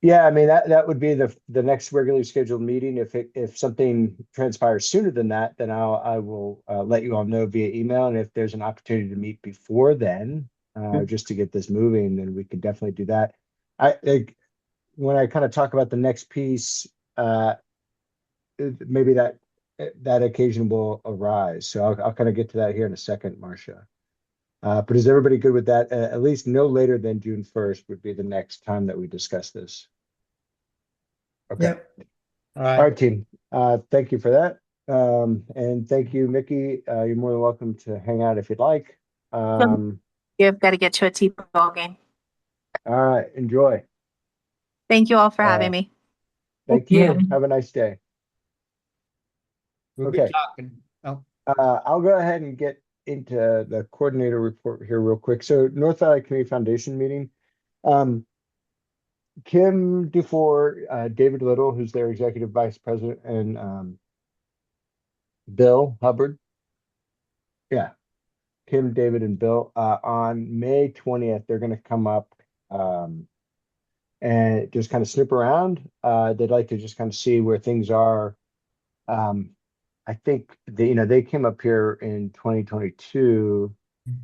Yeah, I mean that would be the next regularly scheduled meeting. If something transpires sooner than that, then I will let you all know via email. And if there's an opportunity to meet before then, just to get this moving, then we could definitely do that. When I kind of talk about the next piece, maybe that occasion will arise. So I'll kind of get to that here in a second, Marcia. But is everybody good with that? At least no later than June 1st would be the next time that we discuss this. Okay. Yep. All All right. right, team. Thank you for that. And thank you, Mickey. You're more than welcome to hang out if you'd like. You've got to get to a T-ball game. All right. Enjoy. Thank you all for having me. Thank Yeah. you. Have a nice day. We'll Okay. be talking. Oh, I'll go ahead and get into the coordinator report here real quick. So North Valley Community Foundation meeting. Kim Dufour, David Little, who's their executive vice president, and Bill Hubbard. Yeah, Kim, David, and Bill. On May 20th, they're going to come up and just kind of snoop around. They'd like to just kind of see where things are. I think they came up here in 2022.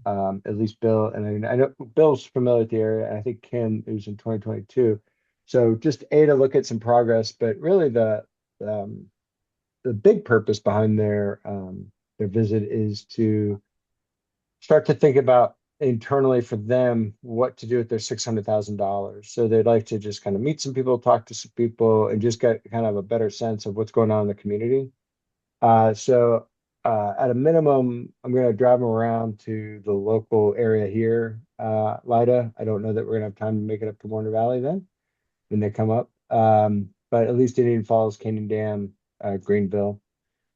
At least Bill, and I know Bill's familiar with the area, and I think Kim was in 2022. So just to look at some progress, but really the big purpose behind their visit is to start to think about internally for them what to do with their $600,000. So they'd like to just kind of meet some people, talk to some people, and just get kind of a better sense of what's going on in the community. So at a minimum, I'm going to drive them around to the local area here, Lida. I don't know that we're going to have time to make it up to Warner Valley then when they come up. But at least Indian Falls, Canyon Dam, Greenville.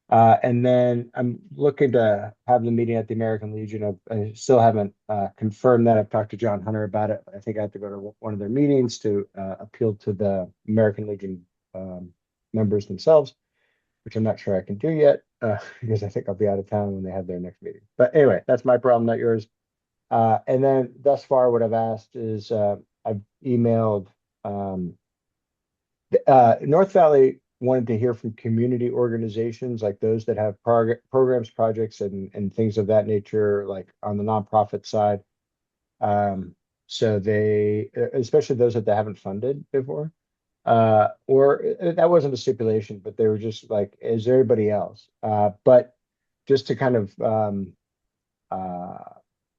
And then I'm looking to have the meeting at the American Legion. I still haven't confirmed that. I've talked to John Hunter about it. I think I have to go to one of their meetings to appeal to the American Legion members themselves, which I'm not sure I can do yet because I think I'll be out of town when they have their next meeting. But anyway, that's my problem, not yours. And then thus far, what I've asked is I've emailed North Valley wanted to hear from community organizations like those that have programs, projects, and things of that nature, like on the nonprofit side. So they, especially those that they haven't funded before. Or that wasn't a stipulation, but they were just like, is there anybody else? But just to kind of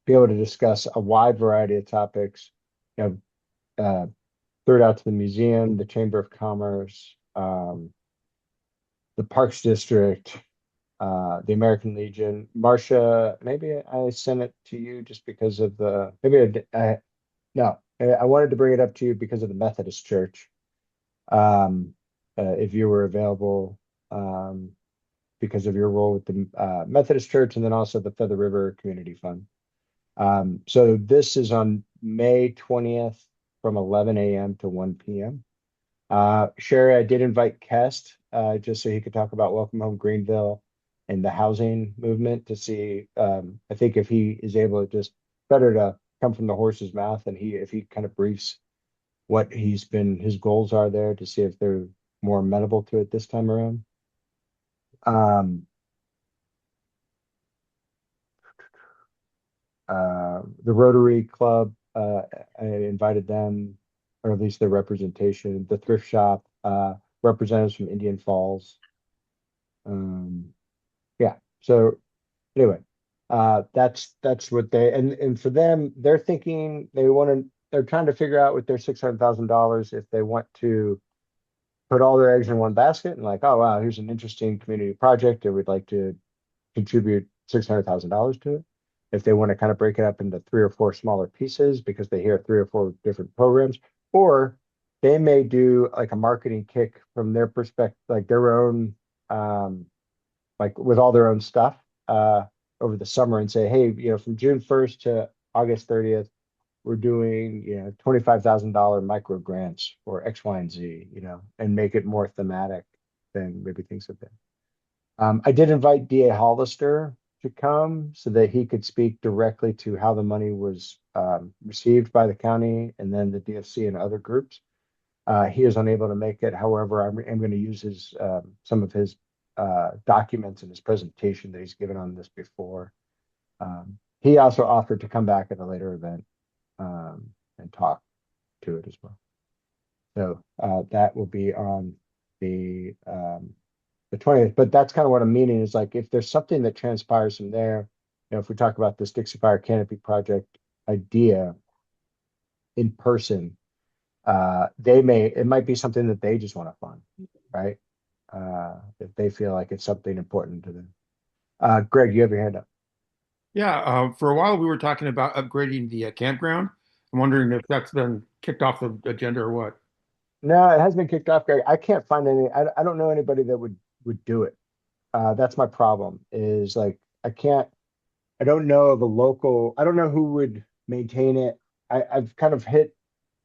be able to discuss a wide variety of topics, throw it out to the museum, the Chamber of Commerce, the Parks District, the American Legion. Marcia, maybe I sent it to you just because of the, no, I wanted to bring it up to you because of the Methodist Church. If you were available, because of your role with the Methodist Church, and then also the Feather River Community Fund. So this is on May 20th from 11 a.m. to 1 p.m. Sherry, I did invite Kest just so he could talk about Welcome Home Greenville. in the housing movement to see, I think if he is able to just better to come from the horse's mouth and if he kind of briefs what his goals are there to see if they're more amenable to it this time around. The Rotary Club, I invited them, or at least their representation, the thrift shop, representatives from Indian Falls. Yeah, so anyway, that's what and for them, they're thinking they're trying to figure out with their $600,000 if they want to put all their eggs in one basket and like, oh wow, here's an interesting community project and we'd like to contribute $600,000 to it. If they want to kind of break it up into 3 or 4 smaller pieces because they hear 3 or 4 different programs, or they may do like a marketing kick from their perspective, like their own, like with all their own stuff over the summer and say, hey, from June 1st to August 30th, we're doing, $25,000 micro grants for X, Y, and Z, and make it more thematic than maybe things have been. I did invite DA Hollister to come so that he could speak directly to how the money was received by the county and then the DFC and other groups. He is unable to make it. However, I'm going to use some of his documents in his presentation that he's given on this before. He also offered to come back at a later event and talk to it as well. So that will be on the 20th. But that's kind of what I'm meaning is like if there's something that transpires from there, if we talk about this Dixie Fire Canopy Project idea in person, it might be something that they just want to fund, right? If they feel like it's something important to them. Greg, you have your hand up. Yeah, for a while we were talking about upgrading the campground. I'm wondering if that's been kicked off the agenda or what. No, it has been kicked off, Greg. I can't find any. I don't know anybody that would do it. That's my problem. Is like I don't know of a local. I don't know who would maintain it. I've kind of hit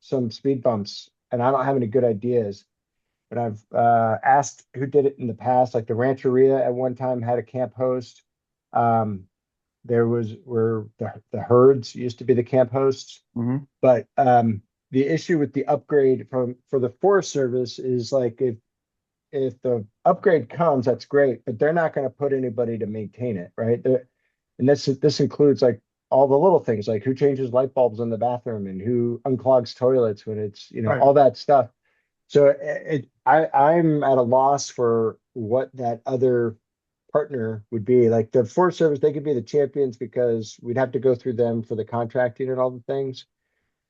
some speed bumps, and I don't have any good ideas. But I've asked who did it in the past. Like the Rancheria at one time had a camp host. There were the herds used to be the camp hosts. Mm-hmm. But the issue with the upgrade for the Forest Service is like if the upgrade comes, that's great, but they're not going to put anybody to maintain it, right? And this includes like all the little things, like who changes light bulbs in the bathroom and who unclogs toilets when it's Right. all that stuff. So I'm at a loss for what that other partner would be. Like the Forest Service, they could be the champions because we'd have to go through them for the contracting and all the things.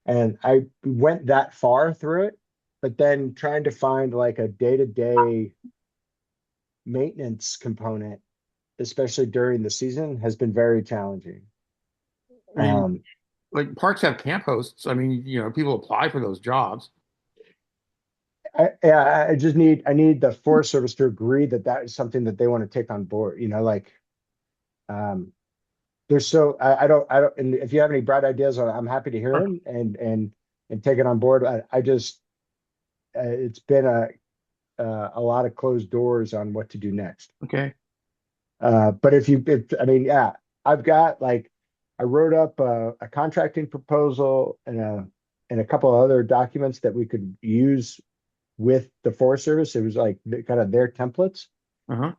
And I went that far through it, but then trying to find like a day-to-day maintenance component, especially during the season, has been very challenging. I mean, like parks have camp hosts. I mean, people apply for those jobs. I need the Forest Service to agree that that is something that they want to take on board. There's so I don't and if you have any bright ideas, I'm happy to hear them and take it on board. I just it's been a lot of closed doors on what to do next. Okay. But I've got like I wrote up a contracting proposal and a couple of other documents that we could use with the Forest Service. It was like kind of their templates. Uh-huh.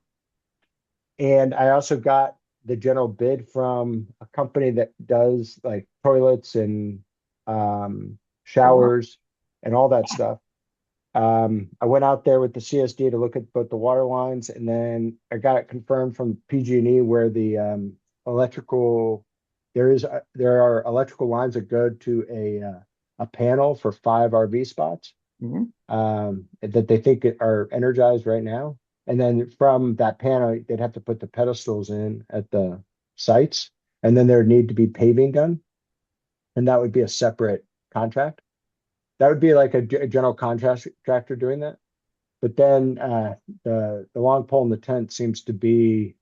And I also got the general bid from a company that does like toilets and showers and all that stuff. I went out there with the CSD to look at both the water lines, and then I got it confirmed from PG&E where the there are electrical lines that go to a panel for 5 RV spots. Mm-hmm. That they think are energized right now. And then from that panel, they'd have to put the pedestals in at the sites. And then there'd need to be paving done. And that would be a separate contract. That would be like a general contractor doing that. But then the long pole in the tent seems to be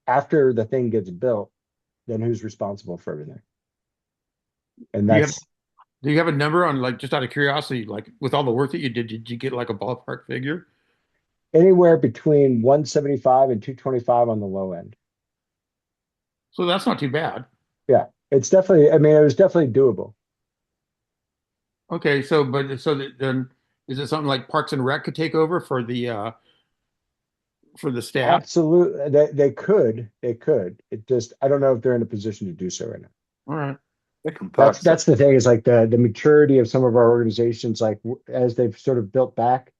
after the thing gets built, then who's responsible for everything? And that's do you have a number on, like, just out of curiosity, like with all the work that you did you get like a ballpark figure? anywhere between 175 and 225 on the low end. So that's not too bad. Yeah, it's definitely, I mean, it was definitely doable. Okay, so then is it something like Parks and Rec could take over for the staff? Absolutely. They could. It just, I don't know if they're in a position to do so right now. All right. They can That's park that's the thing is like the maturity of some of our organizations, like as they've sort of built back,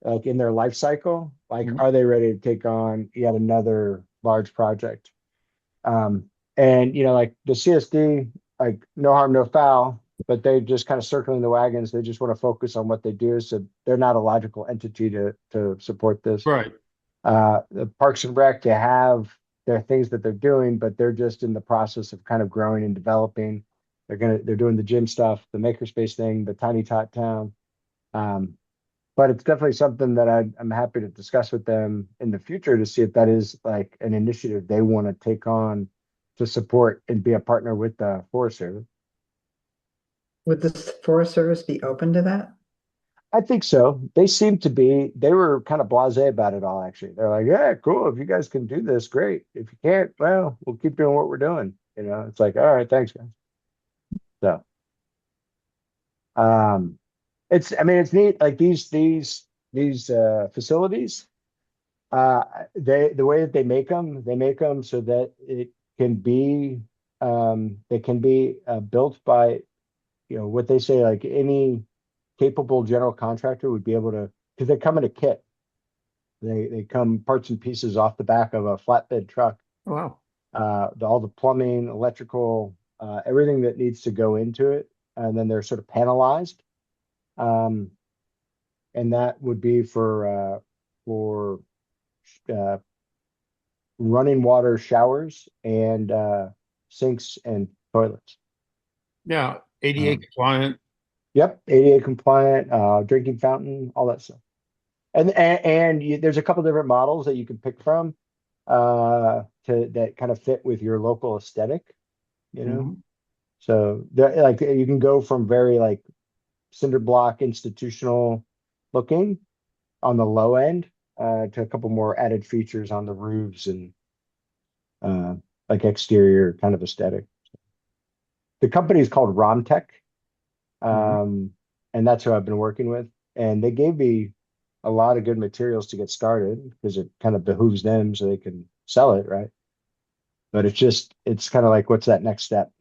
like in their life cycle, like Mhm. are they ready to take on yet another large project? And like the CSD, like no harm, no foul, but they just kind of circling the wagons. They just want to focus on what they do. So they're not a logical entity to support this. Right. The Parks and Rec, they have their things that they're doing, but they're just in the process of kind of growing and developing. They're doing the gym stuff, the makerspace thing, the tiny tot town. Um, but it's definitely something that I'm happy to discuss with them in the future to see if that is like an initiative they want to take on to support and be a partner with the Forest Service. Would the Forest Service be open to that? I think so. They seem to be, they were kind of blasé about it all, actually. They're like, yeah, cool. If you guys can do this, great. If you can't, well, we'll keep doing what we're doing. It's like, all right, thanks, guys. So, um, I mean, it's neat. Like these facilities, the way that they make them so that it can be, they can be built by, what they say, like any capable general contractor would be able to, because they come in a kit. They come parts and pieces off the back of a flatbed truck. Oh, wow. All the plumbing, electrical, everything that needs to go into it, and then they're sort of panelized. Um, and that would be for uh, running water showers and sinks and toilets. Yeah, ADA Um, compliant. Yep, ADA compliant, drinking fountain, all that stuff. And there's a couple different models that you can pick from to that kind of fit with your local aesthetic, you know. Mhm. So like you can go from very like cinder block institutional looking on the low end to a couple more added features on the roofs and uh, like exterior kind of aesthetic. The company is called Romtech, Mhm. and that's who I've been working with. And they gave me a lot of good materials to get started because it kind of behooves them so they can sell it, right? But it's kind of like, what's that next step?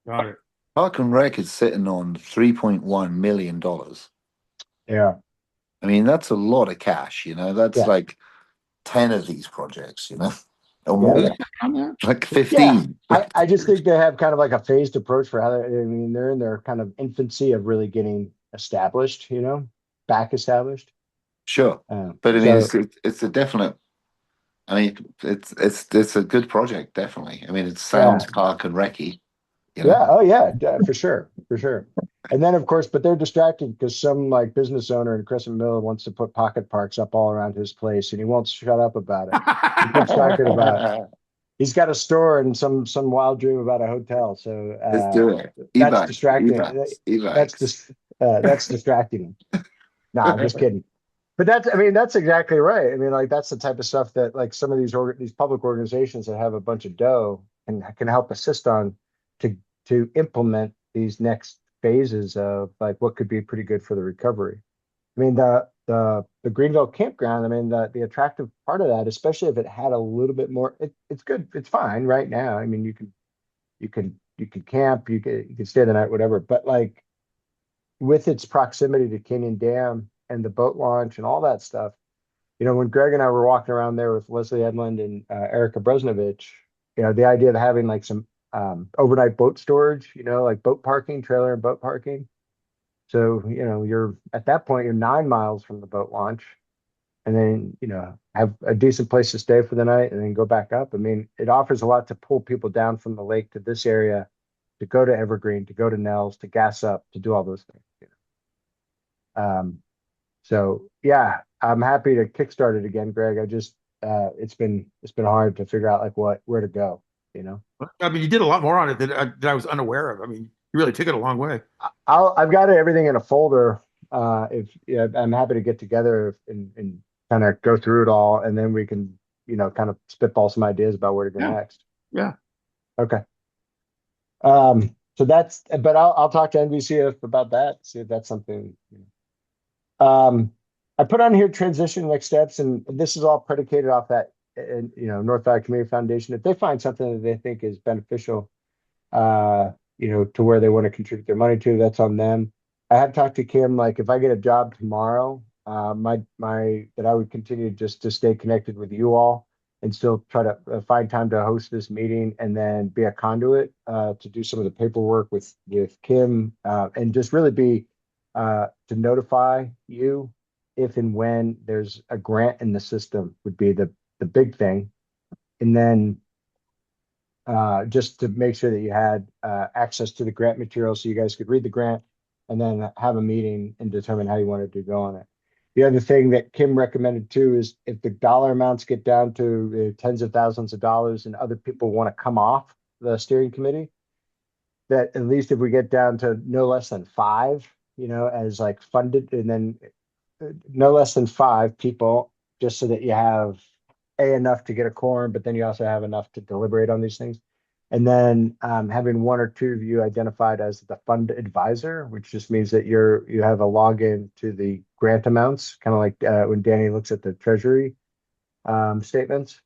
Got it. Park and Rec is sitting on $3.1 million. Yeah, I mean, that's a lot of cash, that's yeah, like 10 of these projects, or yeah, more, yeah. On that? like Yeah, 15. I just think they have kind of like a phased approach for how I mean, they're in their kind of infancy of really getting established, back established. Sure. But I mean, So it's a definite, I mean, it's a good project, definitely. I mean, it sounds yeah, Park and Recy, yeah, oh yeah, for sure, for sure. And then of course, but they're distracted because some like business owner in Crescent Mill wants to put pocket parks up all around his place, and he won't shut up about it. He keeps talking about he's got a store and some wild dream about a hotel. So Let's do it. that's E-bikes, distracting. e-bikes, That's e-bikes. just that's distracting him. No, I'm just kidding. But I mean, that's exactly right. I mean, like that's the type of stuff that like some of these public organizations that have a bunch of dough and can help assist on to implement these next phases of like what could be pretty good for the recovery. I mean, the Greenville campground, I mean, the attractive part of that, especially if it had a little bit more, it's good, it's fine right now. I mean, you can camp, you can stay the night, whatever. But like with its proximity to Canyon Dam and the boat launch and all that stuff, when Greg and I were walking around there with Leslie Edlund and Erica Bresnovich, the idea of having like some overnight boat storage, like boat parking, trailer and boat parking. So, you're at that point, you're 9 miles from the boat launch and then, have a decent place to stay for the night and then go back up. I mean, it offers a lot to pull people down from the lake to this area, to go to Evergreen, to go to Nels, to gas up, to do all those things. Um, so yeah, I'm happy to kickstart it again, Greg. It's been hard to figure out like where to go, you know. I mean, you did a lot more on it than I was unaware of. I mean, you really took it a long way. I've got everything in a folder. If yeah, I'm happy to get together and kind of go through it all, and then we can, kind of spitball some ideas about where to go Yeah. next. Yeah. Okay. So but I'll talk to NBCF about that, see if that's something. I put on here transition next steps, and this is all predicated off that, North Valley Community Foundation. If they find something that they think is beneficial, to where they want to contribute their money to, that's on them. I have talked to Kim, like if I get a job tomorrow, that I would continue just to stay connected with you all and still try to find time to host this meeting and then be a conduit to do some of the paperwork with Kim and just really be to notify you if and when there's a grant in the system would be the big thing. And then just to make sure that you had access to the grant material so you guys could read the grant and then have a meeting and determine how you wanted to go on it. The other thing that Kim recommended too is if the dollar amounts get down to tens of thousands of dollars and other people want to come off the steering committee, that at least if we get down to no less than five, as like funded, and then no less than five people, just so that you have enough to get a quorum, but then you also have enough to deliberate on these things. And then having one or two of you identified as the fund advisor, which just means that you have a login to the grant amounts, kind of like when Danny looks at the treasury statements,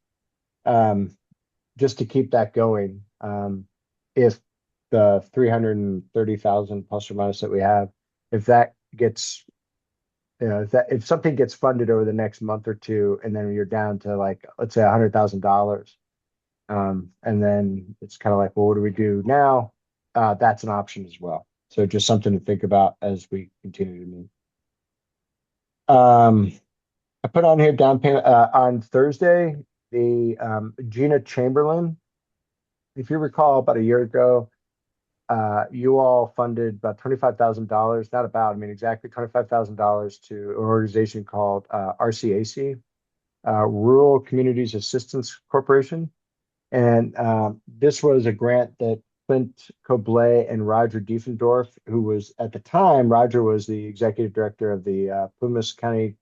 just to keep that going. If the 330,000 plus or minus that we have, if that gets if something gets funded over the next month or two, and then you're down to like, let's say $100,000, and then it's kind of like, well, what do we do now? That's an option as well. So just something to think about as we continue to meet. I put on here down payment on Thursday, the Gina Chamberlain. If you recall, about a year ago, you all funded about $25,000, not about, I mean, exactly $25,000 to an organization called RCAC, Rural Communities Assistance Corporation. And this was a grant that Clint Cobley and Roger Diefendorf, who was at the time, Roger was the executive director of the Plumas County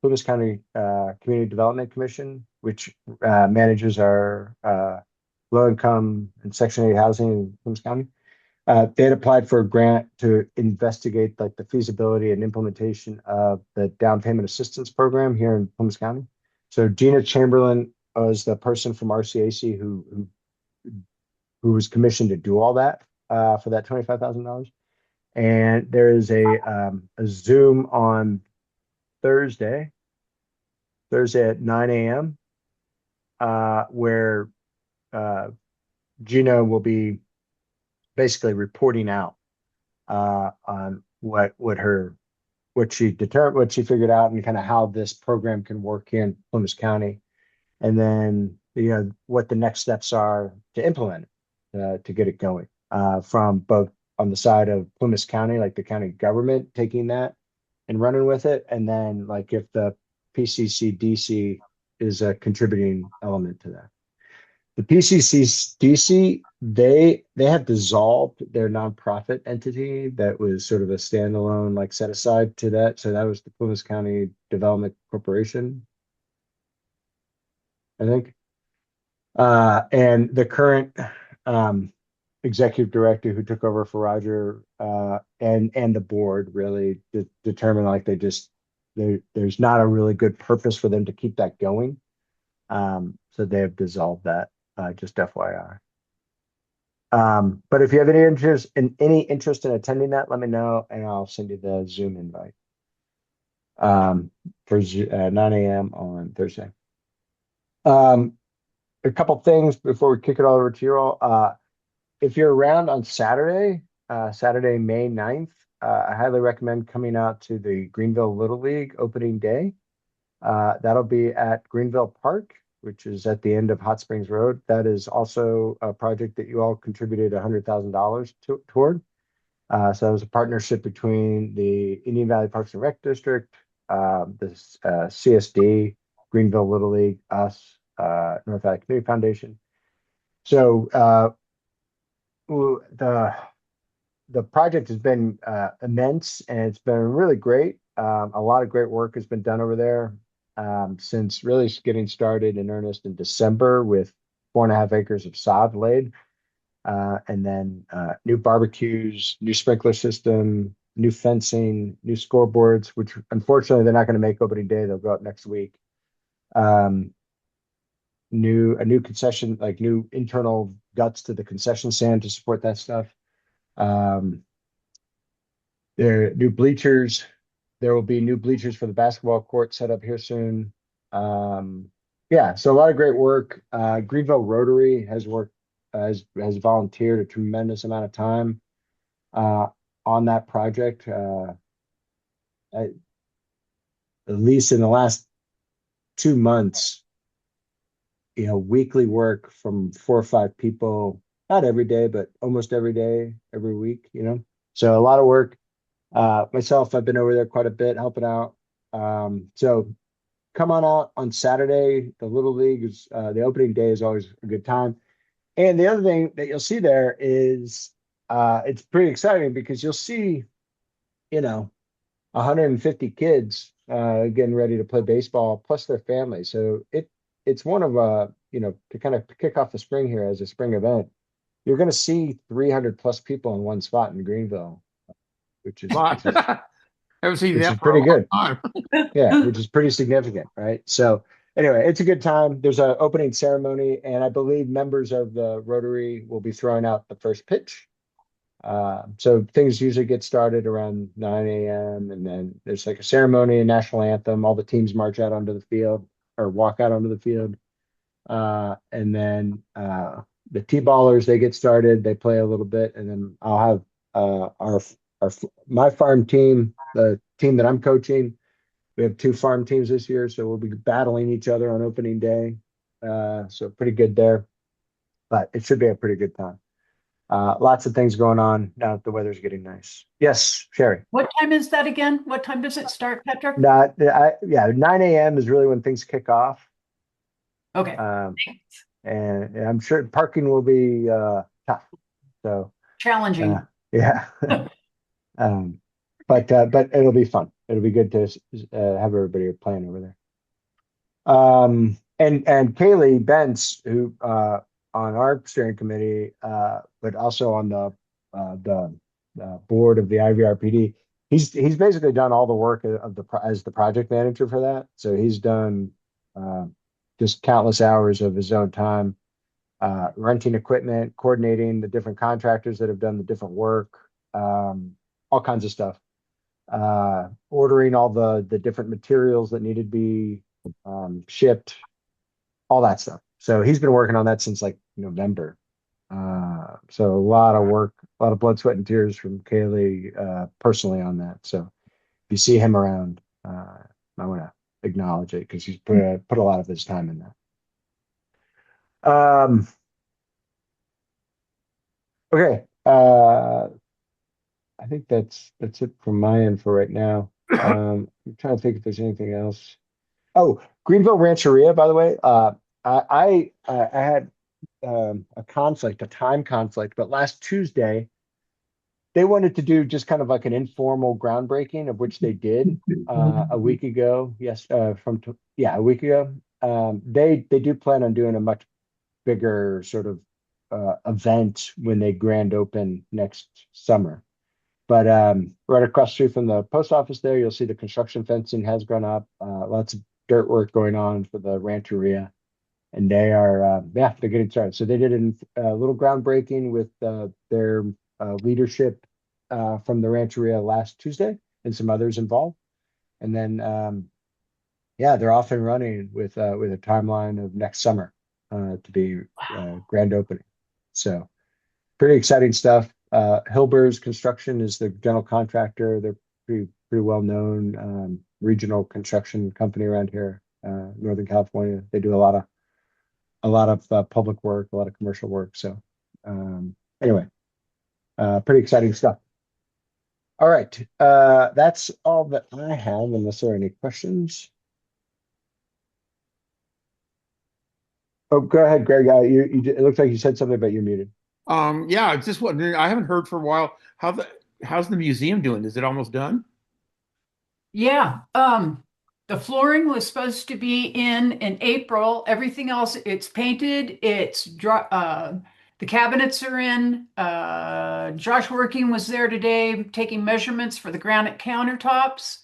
Community Development Commission, which manages our low-income and Section 8 housing in Plumas County. They had applied for a grant to investigate like the feasibility and implementation of the down payment assistance program here in Plumas County. So Gina Chamberlain was the person from RCAC who was commissioned to do all that for that $25,000. And there is a Zoom on Thursday at 9 a.m. Where Gina will be basically reporting out on what she figured out and kind of how this program can work here in Plumas County, and then what the next steps are to implement it, to get it going, from both on the side of Plumas County, like the county government taking that and running with it, and then like if the PCCDC is a contributing element to that. The PCCDC, they have dissolved their nonprofit entity that was sort of a standalone, like set aside to that. So that was the Plumas County Development Corporation, I think. And the current executive director who took over for Roger and the board really determined like there's not a really good purpose for them to keep that going. So they have dissolved that. Just FYI. But if you have any interest in attending that, let me know and I'll send you the Zoom invite for 9 a.m. on Thursday. A couple things before we kick it all over to you all. If you're around on Saturday, May 9th, I highly recommend coming out to the Greenville Little League opening day. That'll be at Greenville Park, which is at the end of Hot Springs Road. That is also a project that you all contributed $100,000 toward. So that was a partnership between the Indian Valley Parks and Rec District, the CSD, Greenville Little League, us, North Valley Community Foundation. So the project has been immense and it's been really great. A lot of great work has been done over there. since really getting started in earnest in December with 4.5 acres of sod laid. And then new barbecues, new sprinkler system, new fencing, new scoreboards, which unfortunately they're not going to make opening day. They'll go up next week. A new concession, like new internal guts to the concession stand to support that stuff. There are new bleachers. There will be new bleachers for the basketball court set up here soon. Yeah, so a lot of great work. Greenville Rotary has worked has volunteered a tremendous amount of time on that project. At least in the last 2 months, weekly work from 4 or 5 people, not every day, but almost every day, every week, So a lot of work. Myself, I've been over there quite a bit helping out. So come on out on Saturday. The Little League is the opening day is always a good time. And the other thing that you'll see there is it's pretty exciting because you'll see, 150 kids getting ready to play baseball plus their families. So it's one of to kind of kick off the spring here as a spring event. You're going to see 300 plus people in one spot in Greenville, which is Haven't seen that for pretty a long good. time. Yeah, which is pretty significant, right? So anyway, it's a good time. There's an opening ceremony, and I believe members of the Rotary will be throwing out the first pitch. So things usually get started around 9 a.m. and then there's like a ceremony, a national anthem. All the teams march out onto the field or walk out onto the field. And then the T-ballers, they get started, they play a little bit, and then I'll have my farm team, the team that I'm coaching. We have 2 farm teams this year, so we'll be battling each other on opening day. So pretty good there, but it should be a pretty good time. Lots of things going on now that the weather's getting nice. Yes, Sherry. What time is that again? What time does it start, Patrick? 9 a.m. is really when things kick off. Okay. And I'm sure parking will be tough. So challenging. Yeah. But it'll be fun. It'll be good to have everybody playing over there. And Kaylee Bentz, who on our steering committee, but also on the board of the IVRPD, he's basically done all the work as the project manager for that. So he's done just countless hours of his own time renting equipment, coordinating the different contractors that have done the different work, all kinds of stuff. Ordering all the different materials that needed to be shipped, all that stuff. So he's been working on that since like November. So a lot of work, a lot of blood, sweat, and tears from Kaylee personally on that. So if you see him around, I want to acknowledge it because he's put a lot of his time in that. Okay. I think that's it from my end for right now. I'm trying to think if there's anything else. Oh, Greenville Rancheria, by the way. I had a time conflict, but last Tuesday they wanted to do just kind of like an informal groundbreaking, of which they did a week ago. Yes, a week ago. They do plan on doing a much bigger sort of event when they grand open next summer. But right across the street from the post office there, you'll see the construction fencing has gone up. Lots of dirt work going on for the Rancheria. And they are, they're getting started. So they did a little groundbreaking with their leadership from the Rancheria last Tuesday and some others involved. And then, they're off and running with a timeline of next summer to be grand opening. So pretty exciting stuff. Hilber's Construction is the general contractor. They're pretty well known regional construction company around here, Northern California. They do a lot of public work, a lot of commercial work. So anyway, pretty exciting stuff. All right, that's all that I have, unless there are any questions. Oh, go ahead, Greg. It looks like you said something, but you're muted. Yeah, just wondering. I haven't heard for a while. How's the museum doing? Is it almost done? Yeah. The flooring was supposed to be in April. Everything else, it's painted. It's dry. The cabinets are in. Josh Working was there today taking measurements for the granite countertops.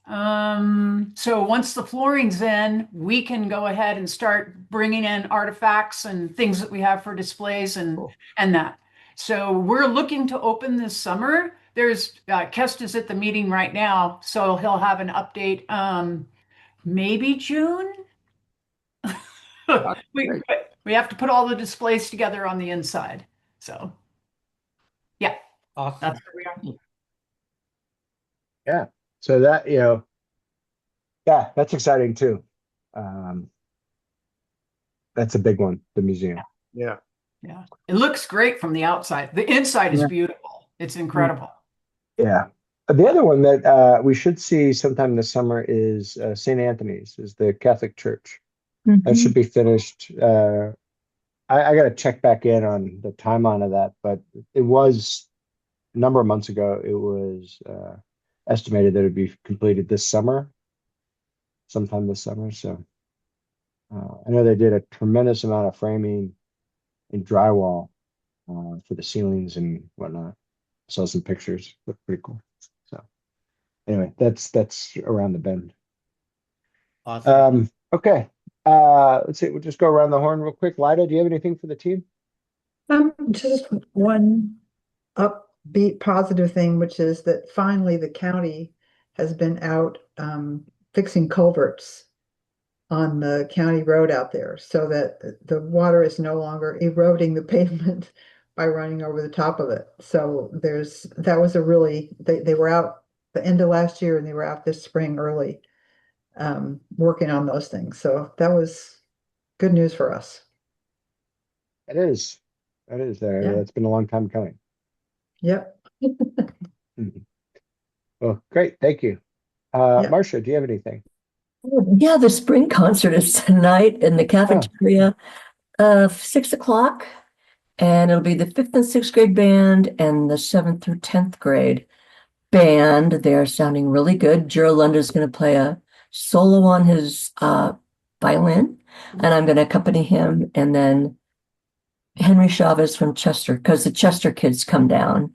So once the flooring's in, we can go ahead and start bringing in artifacts and things that we have for displays and that. So we're looking to open this summer. There's Kest is at the meeting right now, so he'll have an update. Maybe June. we Great. we have to put all the displays together on the inside. So yeah, Awesome. that's where we are. Yeah. So that, yeah, that's exciting too. That's a big one, the museum. Yeah. Yeah, it looks great from the outside. The inside is beautiful. It's incredible. Yeah. The other one that we should see sometime this summer is St. Anthony's, is the Catholic Church. That should be finished. I got to check back in on the timeline of that, but it was a number of months ago. It was estimated that it would be completed this summer, sometime this summer. So I know they did a tremendous amount of framing and drywall for the ceilings and whatnot. Saw some pictures, looked pretty cool. So anyway, that's around the bend. Awesome. Okay. Let's see. We'll just go around the horn real quick. Lida, do you have anything for the team? Just one upbeat positive thing, which is that finally the county has been out fixing culverts on the county road out there so that the water is no longer eroding the pavement by running over the top of it. So that was they were out the end of last year and they were out this spring early working on those things. So that was good news for us. It is. It is there. Yeah. It's been a long time coming. Yep. Well, great. Thank you. Yeah. Marcia, do you have anything? Yeah, the spring concert is tonight in the cafeteria, 6 o'clock, and it'll be the 5th and 6th grade band and the 7th through 10th grade band. They're sounding really good. Gerald Lunda's going to play a solo on his violin, and I'm going to accompany him, and then Henry Chavez from Chester, because the Chester kids come down,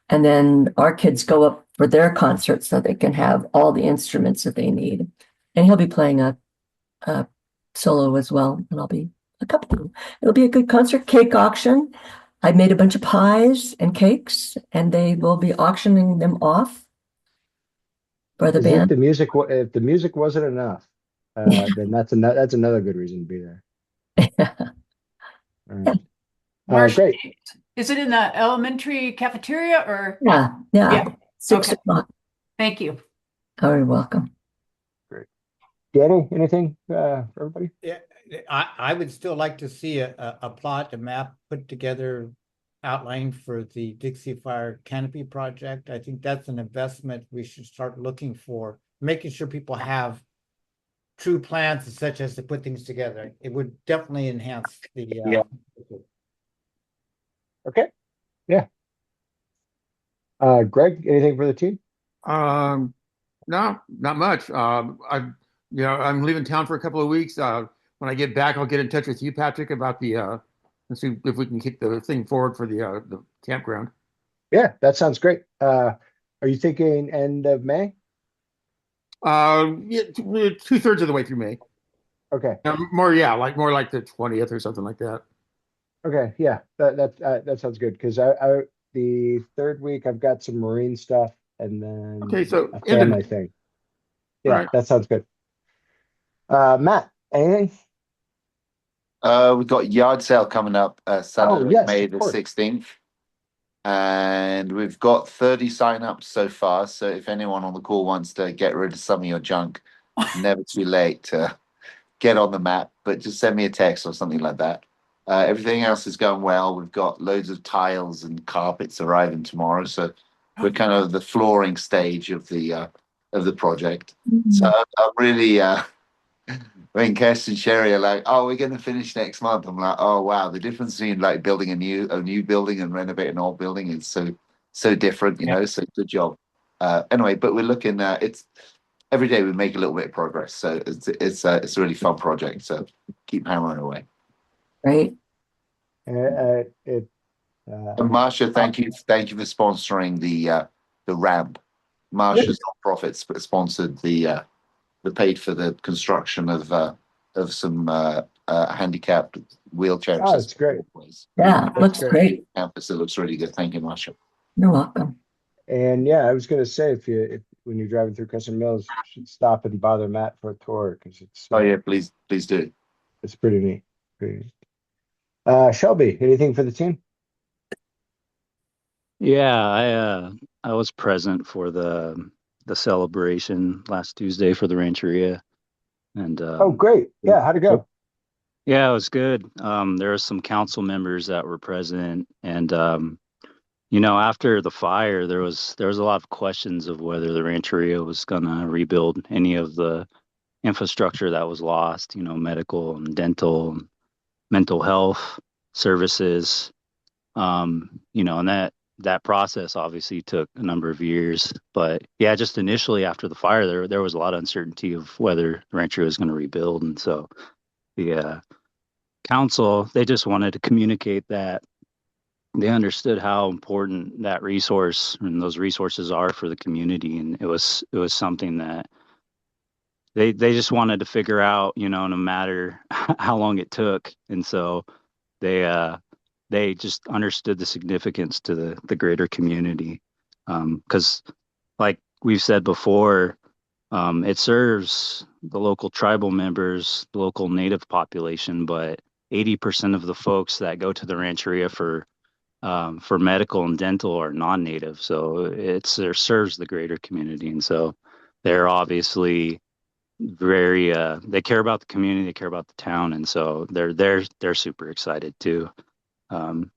and then our kids go up for their concert so they can have all the instruments that they need. And he'll be playing a solo as well, and I'll be accompanying. It'll be a good concert. Cake auction. I made a bunch of pies and cakes, and they will be auctioning them off for the band. If the music wasn't enough, then that's another good reason to be there. All right. Marcia, Great. is it in the elementary cafeteria or? Yeah. 6 o'clock. Thank you. Oh, you're welcome. Great. Danny, anything for everybody? Yeah, I would still like to see a plot, a map put together, outlined for the Dixie Fire Canopy project. I think that's an investment we should start looking for, making sure people have true plans such as to put things together. It would definitely enhance the. Okay. Yeah. Greg, anything for the team? No, not much. I'm leaving town for a couple of weeks. When I get back, I'll get in touch with you, Patrick, about and see if we can kick the thing forward for the campground. Yeah, that sounds great. Are you thinking end of May? Yeah, 2/3 of the way through May. Okay. More like the 20th or something like that. Okay. Yeah, that sounds good because the third week I've got some marine stuff and then So a family thing. Yeah, right. That sounds good. Matt, anything? We've got yard sale coming up Saturday, yes, May of the course. 16th. And we've got 30 sign-ups so far. So if anyone on the call wants to get rid of some of your junk, never too late to get on the map, but just send me a text or something like that. Everything else is going well. We've got loads of tiles and carpets arriving tomorrow. So we're kind of the flooring stage of the project. So I'm really when Kirsten and Sherry are like, "Oh, we're going to finish next month," I'm like, "Oh wow, the difference between like building a new building and renovating an old building is so different, you know." So good job. Anyway, but we're looking. It's every day we make a little bit of progress. So it's a really fun project. So keep hammering away. Right. It And Marcia, thank you for sponsoring the ramp. Marcia's nonprofit sponsored the paid for the construction of some handicapped wheelchair Oh, it's great. walkways. Yeah, looks great. Campus, it looks really good. Thank you, Marcia. You're welcome. And yeah, I was gonna say if when you're driving through Crescent Mills, you should stop and bother Matt for a tour because it's Oh yeah, please do. it's pretty neat. Pretty neat. Shelby, anything for the team? Yeah, I was present for the celebration last Tuesday for the Rancheria, and Oh, great. Yeah, how'd it go? yeah, it was good. There were some council members that were present, and after the fire, there was a lot of questions of whether the Rancheria was gonna rebuild any of the infrastructure that was lost, medical and dental, and mental health services. And that process obviously took a number of years. But yeah, just initially after the fire, there was a lot of uncertainty of whether the Rancheria was going to rebuild, and so the council, they just wanted to communicate that they understood how important that resource and those resources are for the community, and it was something that they just wanted to figure out, no matter how long it took. And so they just understood the significance to the greater community. Because like we've said before, it serves the local tribal members, the local native population, but 80% of the folks that go to the Rancheria for medical and dental are non-native. So it serves the greater community. And so they're obviously very they care about the community, they care about the town, and so they're super excited too. The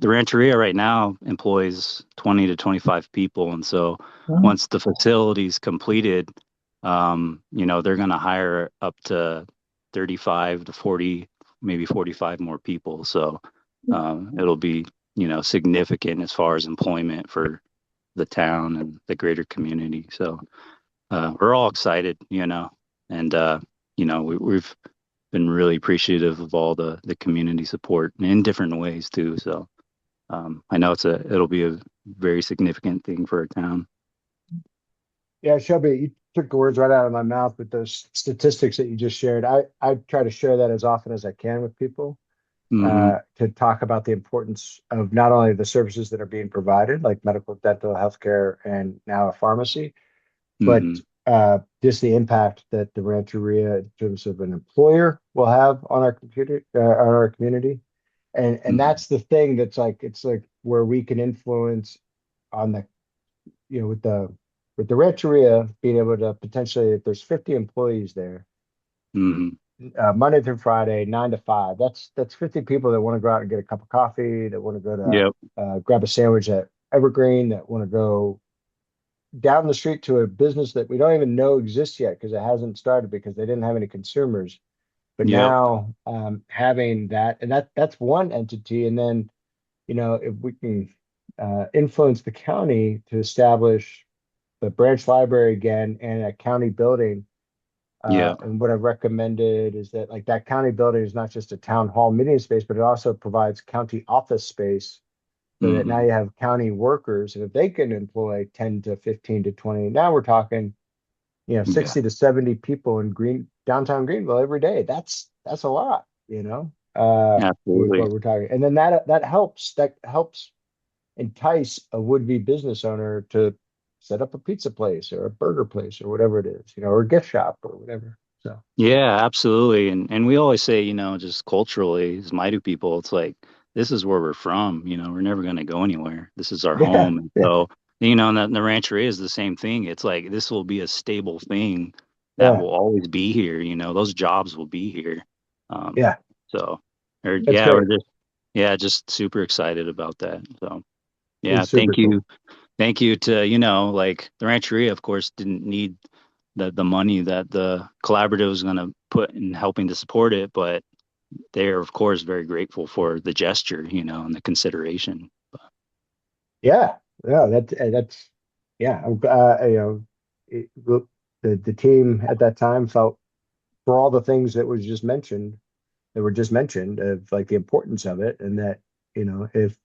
Rancheria right now employs 20 to 25 people, and so once the facility's completed, they're going to hire up to 35 to 40, maybe 45 more people. So it'll be significant as far as employment for the town and the greater community. So we're all excited, and we've been really appreciative of all the community support in different ways too. So I know it'll be a very significant thing for our town. Yeah, Shelby, you took the words right out of my mouth with those statistics that you just shared. I try to share that as often as I can with people to talk about the importance of not only the services that are being provided, like medical, dental, healthcare, and now a pharmacy, but just the impact that the Rancheria in terms of an employer will have on our community. And that's the thing that's like, it's like where we can influence on the, with the Rancheria being able to potentially, if there's 50 employees there, Monday through Friday, 9 to 5, that's 50 people that want to go out and get a cup of coffee, that want to go to grab a sandwich at Evergreen, that want to go down the street to a business that we don't even know exists yet because it hasn't started because they didn't have any consumers. But now having that, and that's one entity. And then, if we can influence the county to establish the branch library again and a county building. And what I've recommended is that like that county building is not just a town hall meeting space, but it also provides county office space so that now you have county workers, and if they can employ 10 to 15 to 20, now we're talking, 60 to 70 people in downtown Greenville every day. That's a lot, with what we're talking. And then that helps entice a would-be business owner to set up a pizza place or a burger place or whatever it is, or a gift shop or whatever. So yeah, absolutely. And we always say, just culturally as Maidu people, it's like this is where we're from, we're never going to go anywhere. This is our home. And so, and the Rancheria is the same thing. It's like this will be a stable thing that will always be here, those jobs will be here. So we're just super excited about that. So yeah, thank you. Thank you to, like the Rancheria, of course, didn't need the money that the collaborative was going to put in helping to support it, but they're of course very grateful for the gesture, and the consideration. That's I'm the team at that time felt for all the things that were just mentioned of like the importance of it, and that, if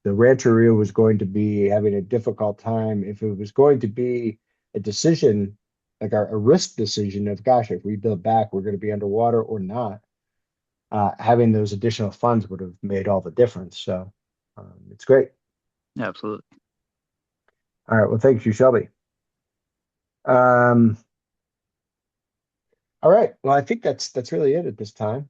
the Rancheria was going to be having a difficult time, if it was going to be a decision, like a risk decision of, gosh, if we build back, we're going to be underwater or not, having those additional funds would have made all the difference. So it's great. Absolutely. All right. Well, thank you, Shelby. All right. Well, I think that's really it at this time.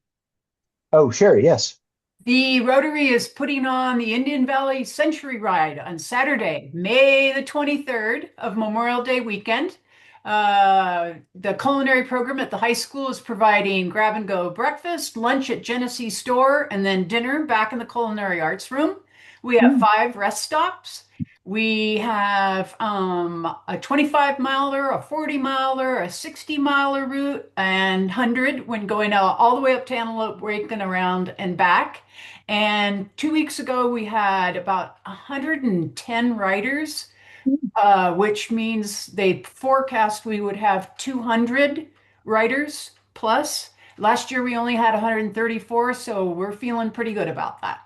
Oh, Sherry, yes. The Rotary is putting on the Indian Valley Century Ride on Saturday, May the 23rd of Memorial Day weekend. The culinary program at the high school is providing grab and go breakfast, lunch at Genesee Store, and then dinner back in the culinary arts room. We have 5 rest stops. We have a 25-miler, a 40-miler, a 60-miler route, and 100 when going all the way up to Antelope Break and around and back. And 2 weeks ago, we had about 110 riders, which means they forecast we would have 200 riders plus. Last year, we only had 134, so we're feeling pretty good about that.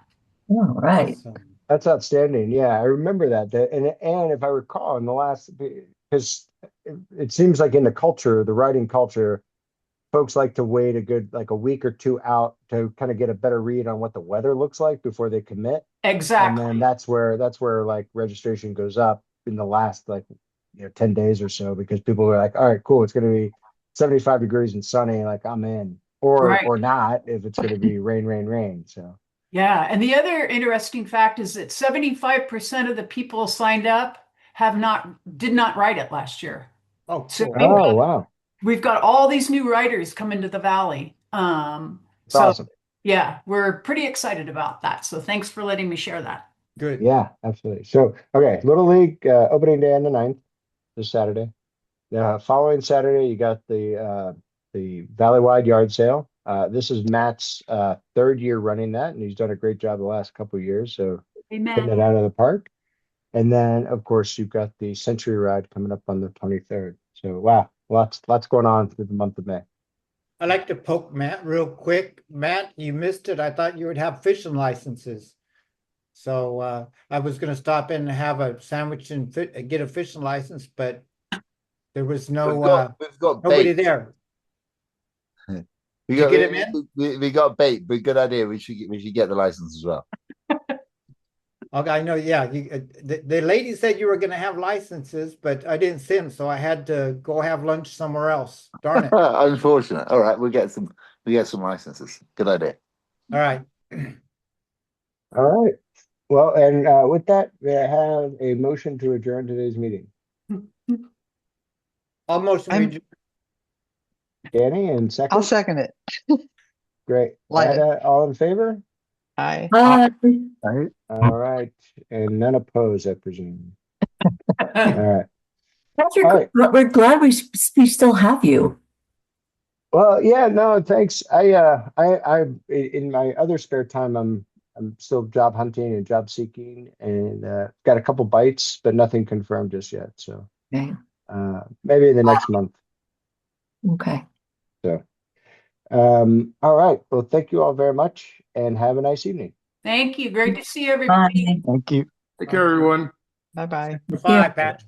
All right. Awesome. That's outstanding. Yeah, I remember that. And if I recall, in the last, because it seems like in the culture, the writing culture, folks like to wait a week or two out to kind of get a better read on what the weather looks like before they commit. Exactly. And then that's where like registration goes up in the last 10 days or so, because people are like, all right, cool, it's going to be 75 degrees and sunny, like I'm in, or not if it's going to be rain. So yeah, and the other interesting fact is that 75% of the people signed up did not write it last year. Oh, So cool. wow, we've got all these new writers coming to the Valley. it's So awesome. yeah, we're pretty excited about that. So thanks for letting me share that. Good. Yeah, absolutely. So okay, Little League opening day on the 9th, this Saturday. Following Saturday, you got the Valleywide yard sale. This is Matt's 3rd year running that, and he's done a great job the last couple of years. So hitting it Amen. out of the park. And then, of course, you've got the Century Ride coming up on the 23rd. So wow, lots going on through the month of May. I'd like to poke Matt real quick. Matt, you missed it. I thought you would have fishing licenses. So I was going to stop in and have a sandwich and get a fishing license, but there was no We've got nobody bait. there. We Did you got get him in? we got bait, but good idea. We should get the license as well. Okay, I know. Yeah, the lady said you were going to have licenses, but I didn't see them, so I had to go have lunch somewhere else. Darn it! Unfortunate. All right, we get some licenses. Good idea. All right. All right. Well, and with that, we have a motion to adjourn today's meeting. Almost. Danny, and second. I'll second it. Great. Like it. Ida, all in favor? Aye. All right. And none opposed, I presume. All right. Patrick, All right. we're glad we still have you. Well, yeah, no, thanks. I in my other spare time, I'm still job hunting and job seeking, and got a couple bites, but nothing confirmed just yet. So Okay. maybe in the next month. Okay. So, all right. Well, thank you all very much, and have a nice evening. Thank you. Great to see everybody. Bye. Thank you. Take care, everyone. Bye-bye. Bye, Pat.